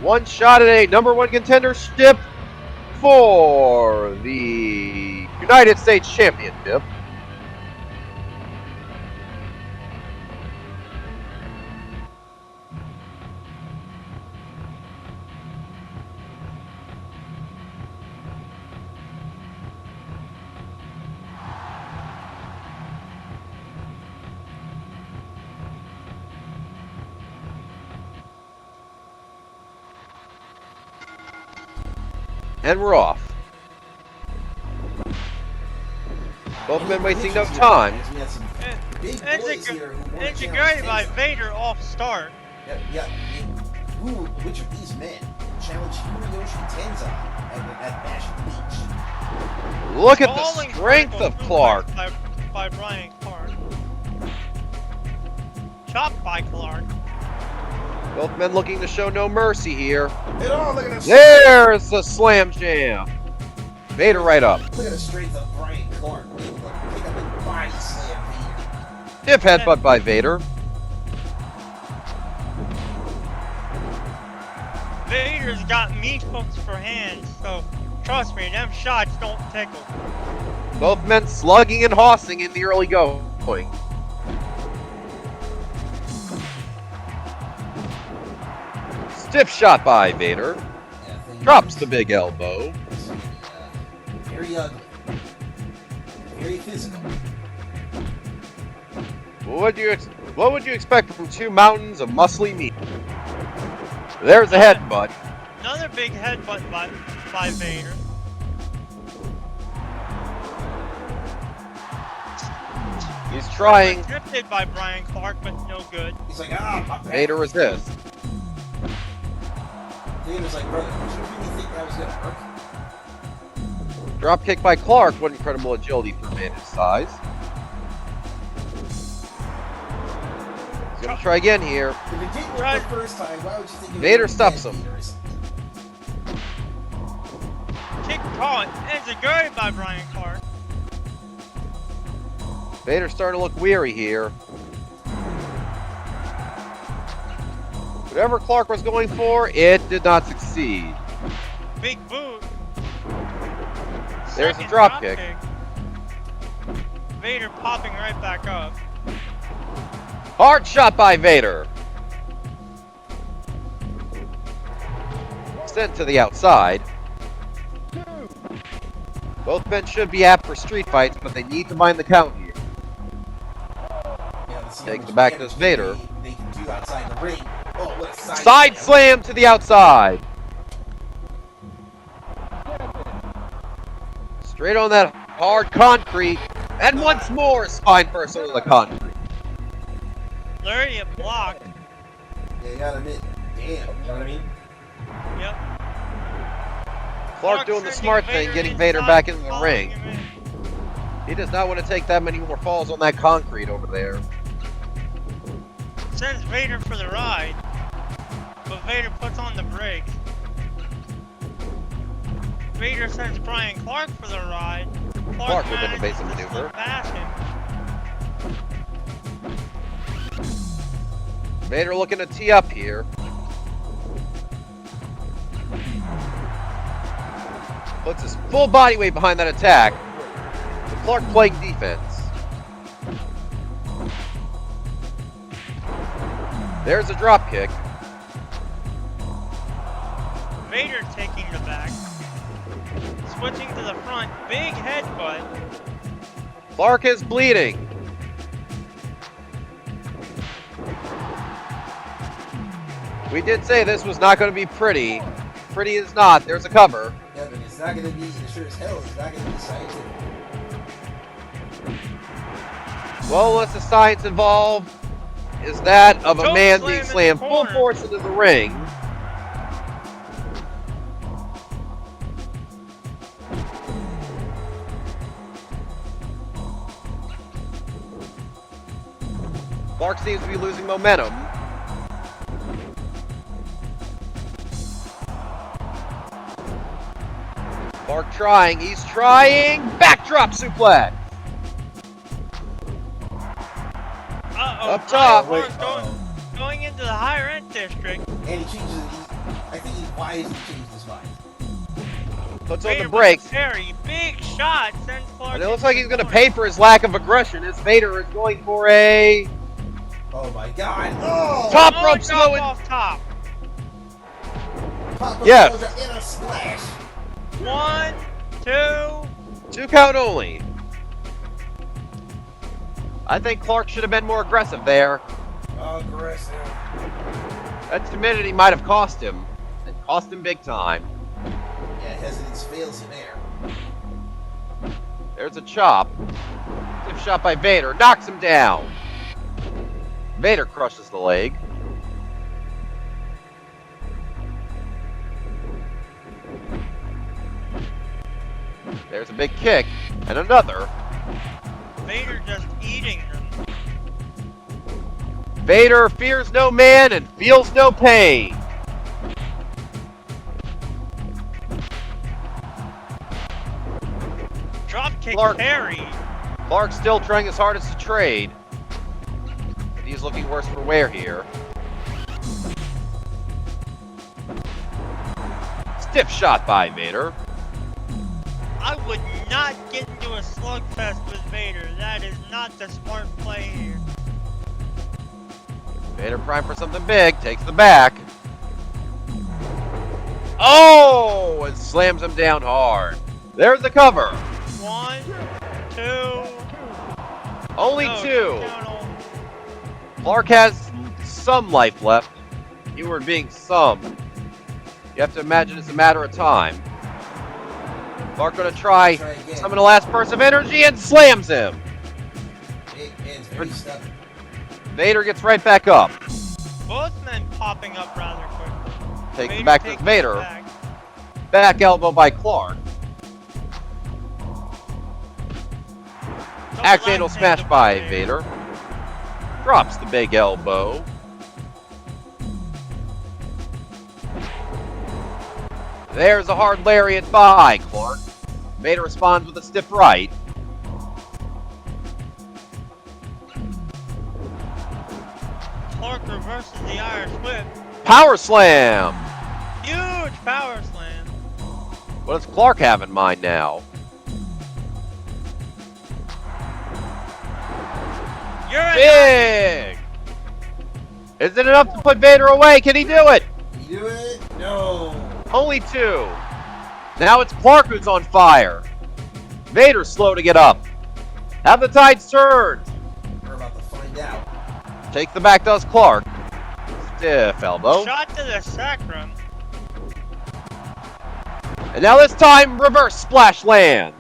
one shot at a #1 contendership for the United States Championship. And we're off. Both men wasting no time. We got some big boys here who want to Integrated by challenge Vader off start. Yeah. Which of these men challenge Hiroyoshi Tenzan at Bash at the Beach? Look at the Falling strength vertical of Clark. suplex by Brian Clark. Chopped by Clark. Both men looking to show no mercy here. And oh, look at this. There's the slam jam. Vader right up. Look at the strength of Brian Clark. Pick up and body slam Vader. Stiff headbutt by Vader. Vader's got meat hooks for hands, so trust me, them shots don't tickle. Both men slugging and hossing in the early going. Stiff shot by Vader. Drops the big elbow. Very ugly. Very physical. What would you expect from two mountains of muscly meat? There's a headbutt. Another big headbutt by He's trying. Attempted by Brian Clark, but no good. He's like, ah, my back. Vader resists. Vader's like, brother, did you really think that was gonna work? Drop kick by Clark. What incredible agility for a man his size. He's gonna try again here. If it didn't work the first time, why would you think it Vader would stops him. Kick caught. It's a good by Brian Clark. Vader's starting to look weary here. Whatever Clark was going for, it did not succeed. Big boot. There's a Second drop kick. Vader popping right back up. Hard shot by Vader. Sent to the outside. Both men should be apt for street fights, but they need to mind the count here. Takes it back to Vader. They can do outside the ring. Oh, what a Side slam to the outside. Straight on that hard concrete. And once more, spine first on the concrete. Lariat blocked. Yeah, you gotta admit, damn, you know what I mean? Yep. Clark doing the smart thing, getting Vader back into the ring. He does not want to take that many more falls on that concrete over there. Sends Vader for the ride, but Vader puts on the brakes. Vader sends Brian Clark for the ride. Clark with an manages evasive to maneuver. slip past him. Vader looking to tee up here. Puts his full body weight behind that attack. With Clark playing defense. There's a drop kick. Vader taking the back. Switching to the front. Big headbutt. Clark is bleeding. We did say this was not going to be pretty. Pretty is not. There's a cover. Yeah, but it's not gonna be, sure as hell, it's not gonna be scientific. Well, unless the science involved is that of a Choke man slam being in the slammed full corner. force into the ring. Clark seems to be losing momentum. Clark trying, he's trying, backdrop suplex. Uh-oh. Up top. Brian Clark going into the higher end district. And he changes it. I think he's wise to change his mind. Puts on Vader the brakes. with a very big shot sends Clark. And it looks into like the he's going to corner. pay for his lack of aggression as Vader is going for a Oh my god. Oh! top Oh, rope drop slow. off top. Pop-up Yes. soldier in a splash. 1, 2. 2 count only. I think Clark should have been more aggressive there. Aggressive. That timidity might have cost him. It cost him big time. Yeah, hesitance fails you there. There's a chop. Stiff shot by Vader. Knocks him down. Vader crushes the leg. There's a big kick. And another. Vader just eating them. Vader fears no man and feels no pain. Dropkick Clark. parry. Clark's still trying his hardest to trade. But he's looking worse for wear here. Stiff shot by Vader. I would not get into a slugfest with Vader. That is not the smart play here. Vader primed for something big. Takes the back. Oh! And slams him down hard. There's the cover. 1, 2. Only No, 2. count only. Clark has some life left. You were being some. You have to imagine it's a matter of time. Clark gonna try Try again. summon a last burst of energy and slams him. Big hit. Very stubborn. Vader gets right back up. Both men popping up rather quickly. Takes it back to takes it Vader. back. Back elbow by Clark. Double Axe handle left smash handle by Vader. Drops the big elbow. There's a hard lariat by Clark. Vader responds with a stiff right. Clark reverses the Irish whip. Power slam. Huge power slam. What does Clark have in mind now? You're a Big! Is it enough to put Vader away? Can he do it? Can you do it? No. Only two. Now it's Clark who's on fire. Vader's slow to get up. Have the tides turned. We're about to find out. Takes the back, does Clark. Stiff elbow. shot to the sacrum. And now this time, reverse splash land.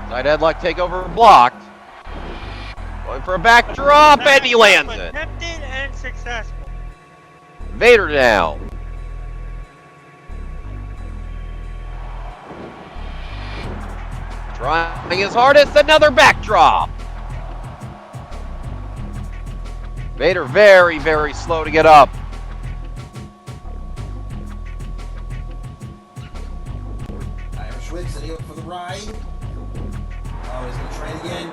Side headlock takeover blocked. Going for a backdrop, and he lands it. Attempted and successful. Vader down. Trying his hardest, another backdrop. Vader very, very slow to get up. Irish whip setting up for the ride. Oh, he's going to try it again.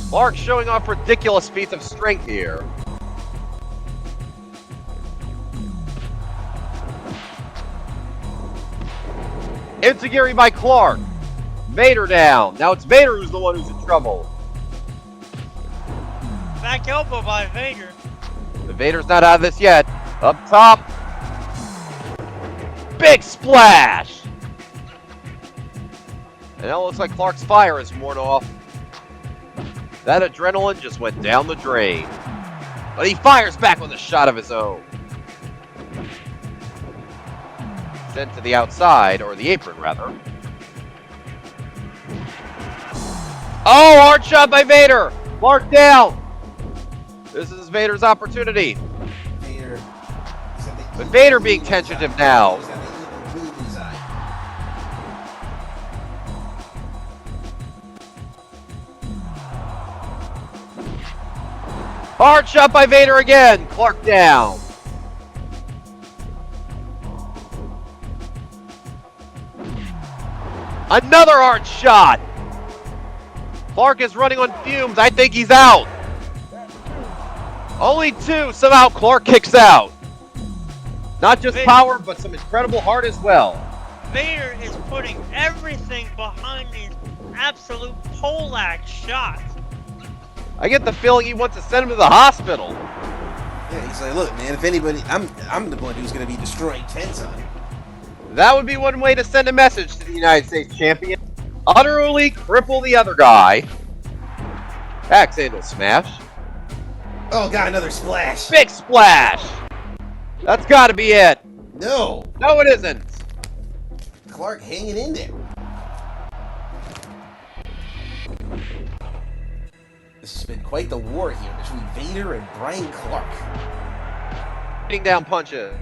Clark showing off ridiculous feats of strength here. Enziguri by Clark. Vader down. Now it's Vader who's the one who's in trouble. Back elbow by Vader. But Vader's not out of this yet. Up top. Big splash. And now it looks like Clark's fire is worn off. That adrenaline just went down the drain. But he fires back with a shot of his own. Sent to the outside, or the apron rather. Oh, hard shot by Vader. Clark down. This is Vader's opportunity. Vader. But Vader being tentative now. He's got the evil gleam in his eye. Hard shot by Vader again. Clark down. Another hard shot. Clark is running on fumes. I think he's out. Only two. Somehow Clark kicks out. Not just power, but some incredible heart as well. Vader is putting everything behind these absolute poleaxe shots. I get the feeling he wants to send him to the hospital. Yeah, he's like, look, man, if anybody, I'm the one who's going to be destroying tents on. That would be one way to send a message to the United States champion. Utterly cripple the other guy. Axe handle smash. Oh, God, another splash. Big splash. That's got to be it. No. No, it isn't. Clark hanging in there. This has been quite the war here between Vader and Brian Clark. Hitting down punches.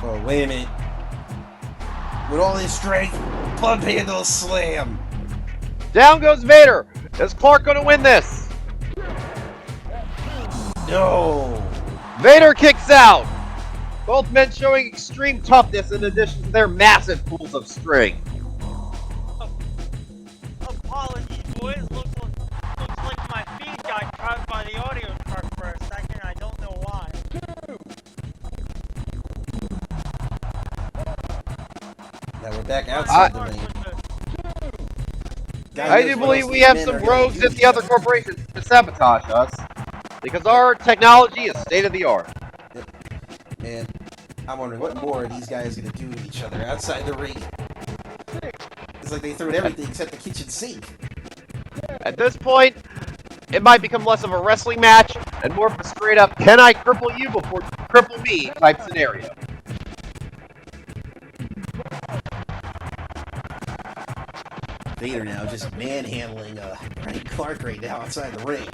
Oh, wait a minute. With all his strength, pump handle slam. Down goes Vader. Is Clark going to win this? No. Vader kicks out. Both men showing extreme toughness in addition to their massive pools of strength. Apologies, boys. Looks like my feed got cut by the audio truck for a second. I don't know why. Now we're back outside the ring. I do believe we have some rogues at the other corporations to sabotage us because our technology is state of the art. And I'm wondering what more are these guys going to do to each other outside the ring. It's like they threw at everything except the kitchen sink. At this point, it might become less of a wrestling match and more of a straight-up, can I cripple you before you cripple me type scenario. Vader now just manhandling Frank Clark right now outside the ring.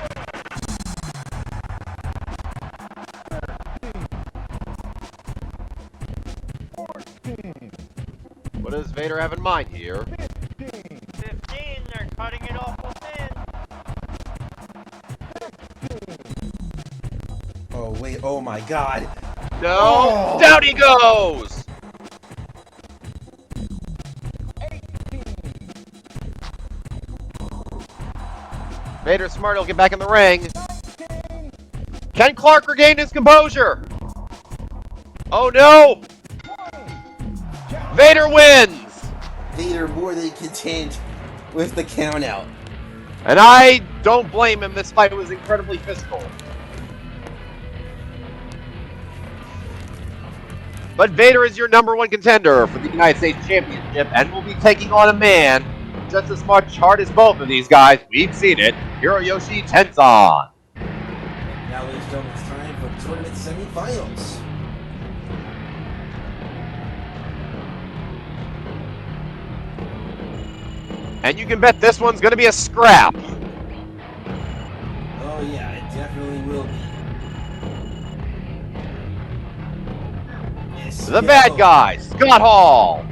What does Vader have in mind here? 15, they're cutting it awful thin. Oh, wait, oh my god. No! Oh. Down he goes! Vader's smart, he'll get back in the ring. Can Clark regain his composure? Oh no! Vader wins! Vader more than content with the countout. And I don't blame him, this fight was incredibly physical. But Vader is your #1 contender for the United States Championship and will be taking on a man just as much hard as both of these guys. We've seen it. Hiroyoshi Tenzan. Now, ladies and gentlemen, it's time for the tournament semifinals. And you can bet this one's going to be a scrap. Oh yeah, it definitely will be. Yes, The bad guy, Scott Hall.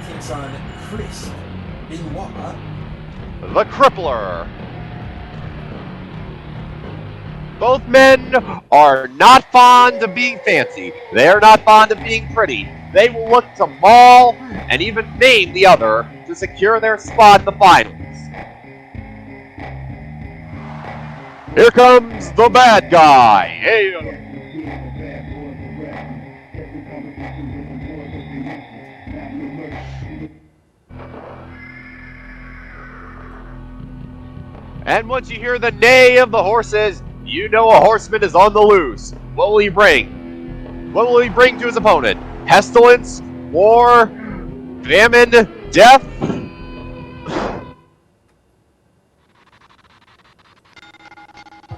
Takes on Chris Benoit. The Crippler. Both men are not fond of being fancy. They're not fond of being pretty. They will look to maul and even maim the other to secure their spot in the finals. Here comes the bad guy. Hey. And once you hear the neigh of the horses, you know a horseman is on the loose. What will he bring? What will he bring to his opponent? Pestilence? War? Famine? Death?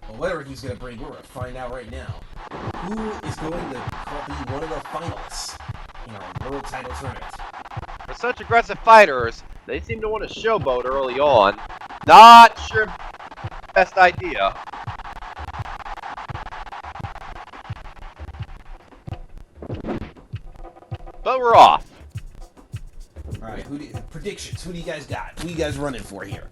Well, whatever he's going to bring, we're going to find out right now. Who is going to be one of the finalists in our world title tournament? For such aggressive fighters, they seem to want to showboat early on. Not sure best idea. But we're off. Alright, predictions. Who do you guys got? Who you guys running for here?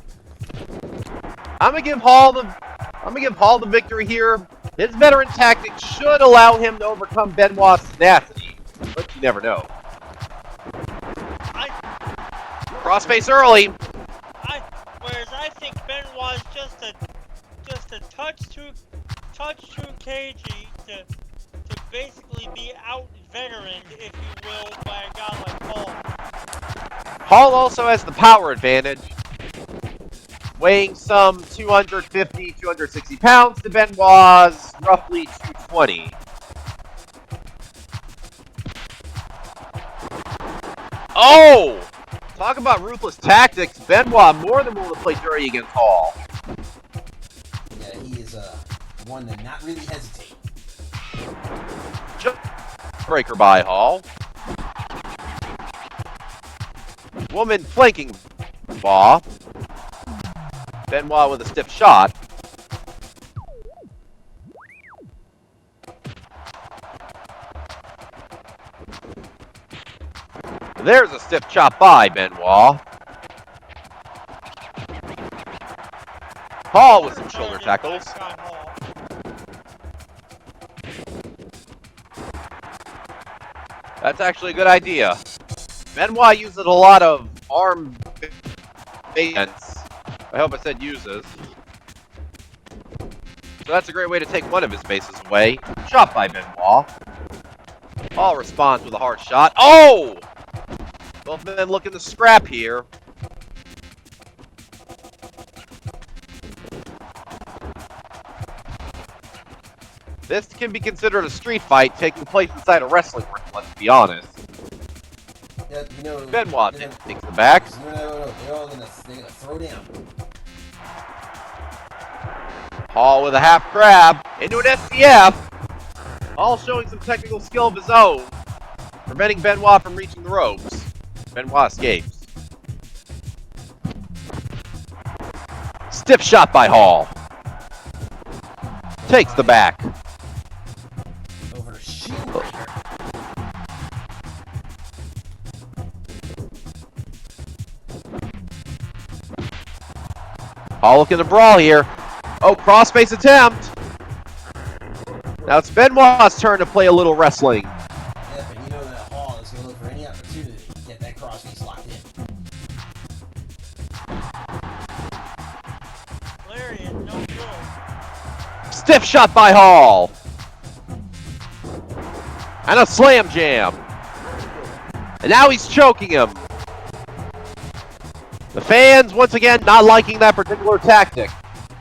I'm gonna give Hall the victory here. His veteran tactics should allow him to overcome Benoit's tenacity, but you never know. Crossface early. Whereas I think Benoit's just a touch too cagey to basically be out veteran, if you will, by a guy like Hall. Hall also has the power advantage, weighing some 250, 260 pounds to Benoit's roughly 220. Oh! Talk about ruthless tactics. Benoit more than willing to play dirty against Hall. Yeah, he is one to not really hesitate. Just breaker by Hall. Woman flanking Baugh. Benoit with a stiff shot. There's a stiff chop by Benoit. Hall with some shoulder tackles. That's actually a good idea. Benoit uses a lot of arm defense. I hope I said uses. So that's a great way to take one of his bases away. Shot by Benoit. Hall responds with a hard shot. Oh! Both men looking to scrap here. This can be considered a street fight taking place inside a wrestling ring, let's be honest. Yeah, you know, Benoit takes the back. No. They're gonna throw down. Hall with a half grab into an STF. Hall showing some technical skill of his own, preventing Benoit from reaching the ropes. Benoit escapes. Stiff shot by Hall. Takes the back. Over to shield breaker. Hall looking to brawl here. Oh, crossface attempt. Now it's Benoit's turn to play a little wrestling. Yeah, but you know that Hall is going to look for any opportunity to get that crossface locked in. Lariat, no good. Stiff shot by Hall. And a slam jam. And now he's choking him. The fans, once again, not liking that particular tactic.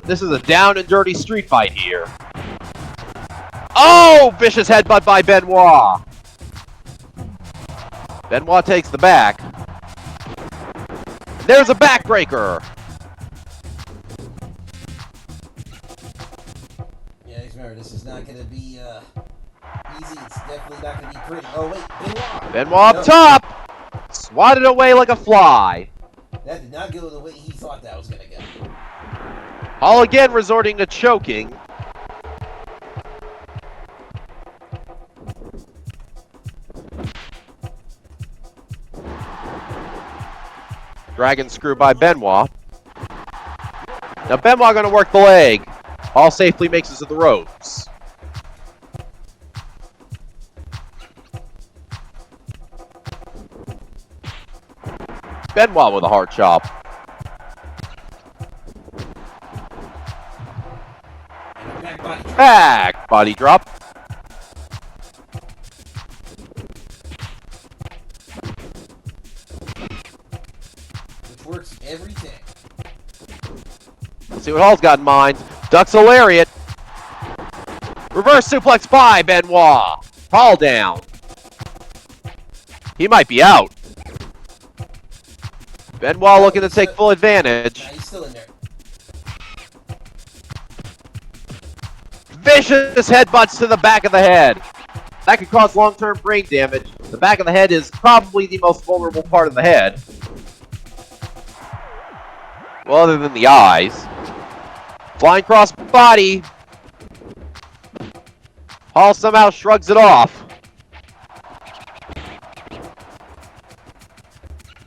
This is a down and dirty street fight here. Oh! Vicious headbutt by Benoit. Benoit takes the back. There's a backbreaker. Yeah, remember, this is not going to be easy. It's definitely not going to be pretty. Oh, wait, Benoit up top. Swatted away like a fly. That did not go the way he thought that was going to go. Hall again resorting to choking. Dragon screw by Benoit. Now Benoit going to work the leg. Hall safely makes it to the ropes. Benoit with a hard chop. Back body drop. Which works every day. Let's see what Hall's got in mind. Ducks a lariat. Reverse suplex by Benoit. Hall down. He might be out. Benoit looking to take full advantage. Nah, he's still in there. Vicious headbutts to the back of the head. That could cause long-term brain damage. The back of the head is probably the most vulnerable part of the head. Well, other than the eyes. Flying cross body. Hall somehow shrugs it off.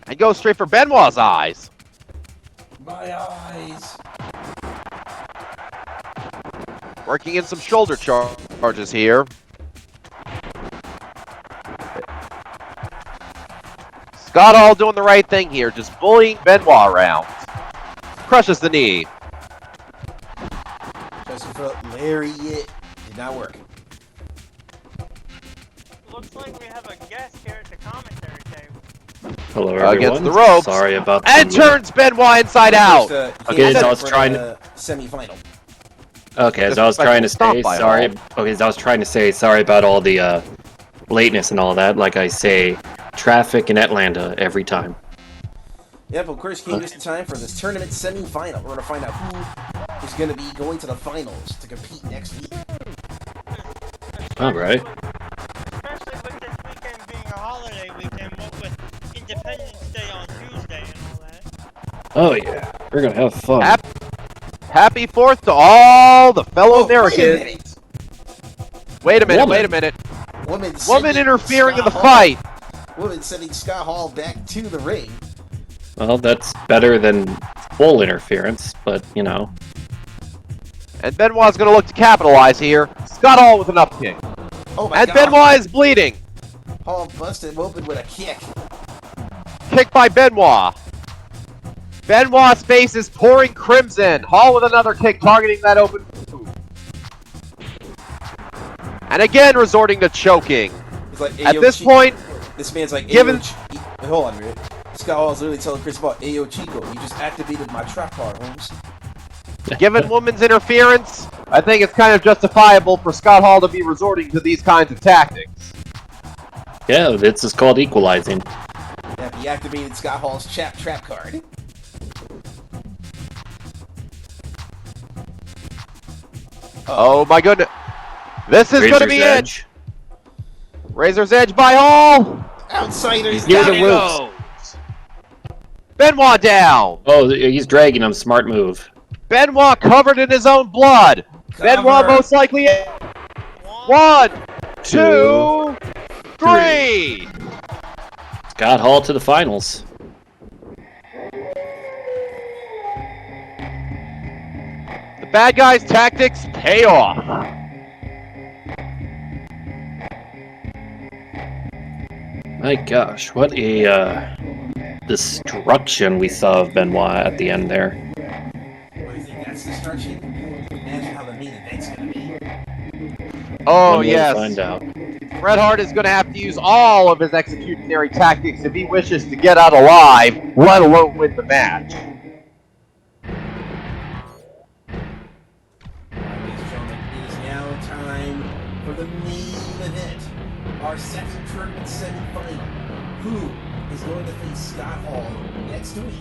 And goes straight for Benoit's eyes. My eyes. Working in some shoulder charges here. Scott Hall doing the right thing here, just bullying Benoit around. Crushes the knee. Justin Phillip, lariat. Did not work. Looks like we have a guest here at the commentary table. Hello, everyone. Against the ropes. Sorry about And turns Benoit inside out. Okay, so I was trying to semi-final. Okay, as I was trying to say sorry. Okay, as I was trying to say sorry about all the lateness and all that. Like I say, traffic in Atlanta every time. Yep, of course, came just in time for this tournament semi-final. We're going to find out who is going to be going to the finals to compete next week. All right. Especially with this weekend being a holiday weekend, what with Independence Day on Tuesday and all that. Oh yeah, we're gonna have fun. Happy 4th to all the fellow Americans. Wait a minute. Woman interfering in the fight. Woman sending Scott Hall back to the ring. Well, that's better than full interference, but you know. And Benoit's going to look to capitalize here. Scott Hall with an up kick. Oh my and God. Benoit is bleeding. Hall busted him open with a kick. Kick by Benoit. Benoit's face is pouring crimson. Hall with another kick targeting that open foot. And again resorting to choking. He's like, at this point, this man's like, given... hold on a minute. Scott Hall's literally telling Chris about, Ayo Chico, you just activated my trap card, Holmes. Given woman's interference, I think it's kind of justifiable for Scott Hall to be resorting to these kinds of tactics. Yeah, this is called equalizing. Yeah, he activated Scott Hall's trap card. Oh my goodness. This is going to be Edge. it. Razor's Edge by Hall. Outsiders Near down the it ropes. Benoit down. Oh, he's dragging him. Smart move. Benoit covered in his own blood. Benoit most likely. 1, 2, 3. Scott Hall to the finals. The bad guys' tactics pay off. My gosh, what a destruction we saw of Benoit at the end there. What do you think that's destruction? Imagine how the main event's gonna be. Oh, One way to yes. find out. Bret Hart is going to have to use all of his executionary tactics if he wishes to get out alive, let alone win the match. Ladies and gentlemen, it is now time for the main event. Our second tournament semi-final. Who is going to face Scott Hall next week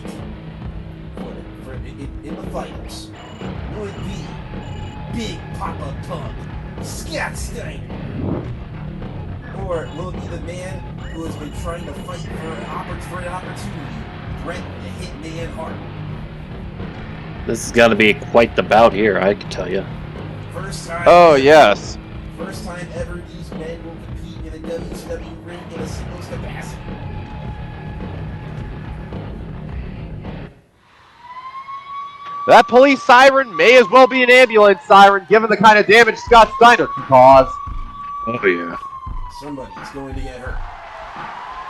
in the finals? Will it be Big Papa Punk, Scott Steiner? Or will it be the man who has been trying to fight for an opportunity, Bret the Hitman Hart? This has got to be quite the bout here, I can tell you. First time. Oh, yes. First time ever these men will compete in a WCW ring in a singles capacity. That police siren may as well be an ambulance siren, given the kind of damage Scott Steiner can cause. Oh, yeah. Somebody's going to get hurt.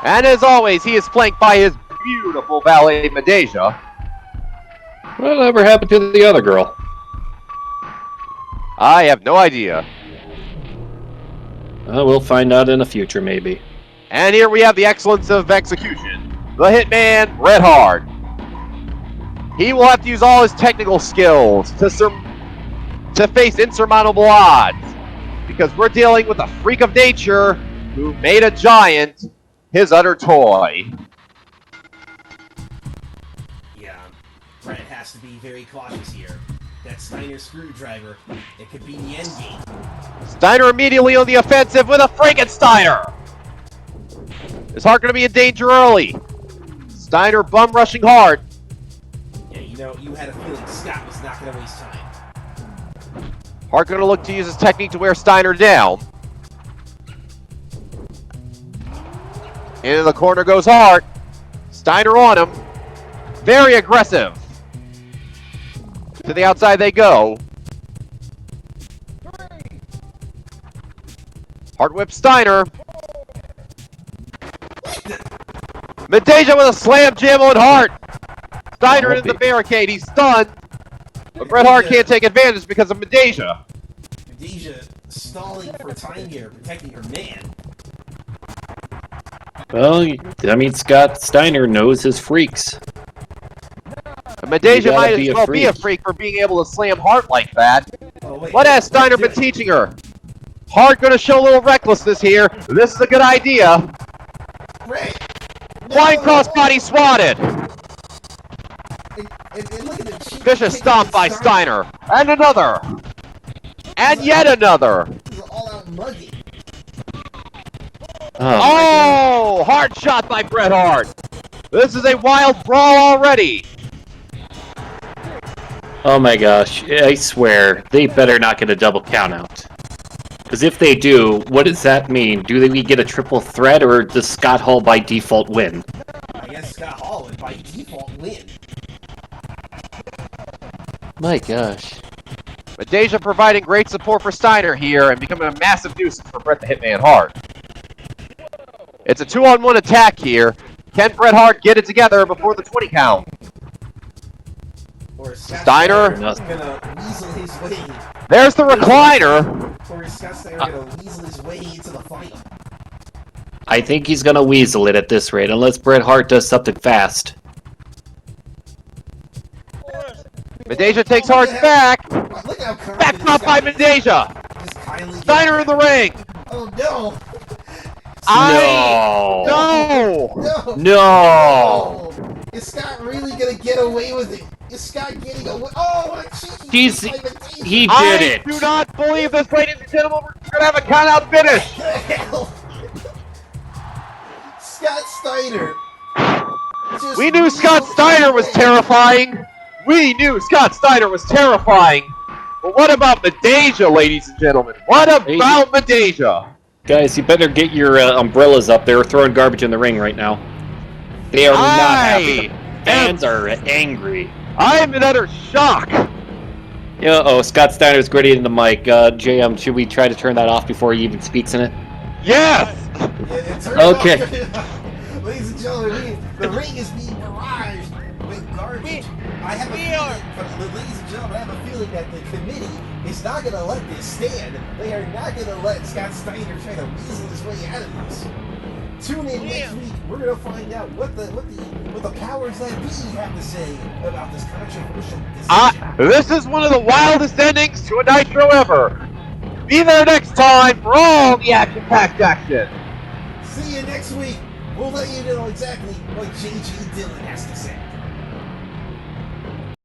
And as always, he is flanked by his beautiful valet, Medeja. Whatever happened to the other girl? I have no idea. We'll find out in the future, maybe. And here we have the excellence of execution. The Hitman, Bret Hart. He will have to use all his technical skills to face insurmountable odds. Because we're dealing with a freak of nature who made a giant his utter toy. Yeah, Bret has to be very cautious here. That Steiner screwdriver, it could be the end game. Steiner immediately on the offensive with a Frankensteiner. Is Hart going to be in danger early? Steiner bum rushing Hart. Yeah, you know, you had a feeling Scott was not going to waste time. Hart going to look to use his technique to wear Steiner down. Into the corner goes Hart. Steiner on him. Very aggressive. To the outside they go. Hart whips Steiner. Medeja with a slam jam on Hart. Steiner into the barricade. He's stunned. But Bret Hart can't take advantage because of Medeja. Medeja stalling for time here, protecting her man. Well, I mean, Scott Steiner knows his freaks. Medeja might as well be a freak for being able to slam Hart like that. Oh, wait, What has Steiner been teaching her? Hart gonna show a little recklessness here. This is a good idea. Flying crossbody swatted. And look at the Vicious stomp by Steiner. And another. And yet another. This is all-out mugging. Oh, hard shot by Bret Hart. This is a wild brawl already. Oh my gosh, I swear, they better not get a double countout. Because if they do, what does that mean? Do we get a triple threat, or does Scott Hall by default win? I guess Scott Hall would by default win. My gosh. Medeja providing great support for Steiner here and becoming a massive nuisance for Bret the Hitman Hart. It's a 2-on-1 attack here. Can Bret Hart get it together before the 20 count? Or is Scott Steiner. gonna weasel his way. There's the recliner. Or is Scott Steiner gonna weasel his way into the final? I think he's gonna weasel it at this rate, unless Bret Hart does something fast. Medeja takes Hart's back. Look how confident Backed up by Mendeja. Just kindly Steiner in the ring. Oh no! No. No. Oh, is Scott really gonna get away with it? Is Scott getting away? Oh, what a cheeky! He did I it. do not believe this, ladies and gentlemen. We're gonna have a count-out finish. What the hell? Scott Steiner. We knew Scott Steiner was terrifying. We knew Scott Steiner was terrifying. But what about Mendeja, ladies and gentlemen? What about Mendeja? Guys, you better get your umbrellas up. They're throwing garbage in the ring right now. They are not happy. The fans are angry. I am in utter shock. Uh-oh, Scott Steiner's gritting the mic. JM, should we try to turn that off before he even speaks in it? Yes. Okay. Ladies and gentlemen, the ring is being barraged with garbage. I have a feeling, ladies and gentlemen, I have a feeling that the committee is not going to let this stand. They are not going to let Scott Steiner try to weasel his way out of this. Tune in next week. We're going to find out what the powers that be have to say about this controversial decision. This is one of the wildest endings to a Nitro ever. Be there next time for all the action-packed action. See you next week. We'll let you know exactly what J.J. Dillon has to say.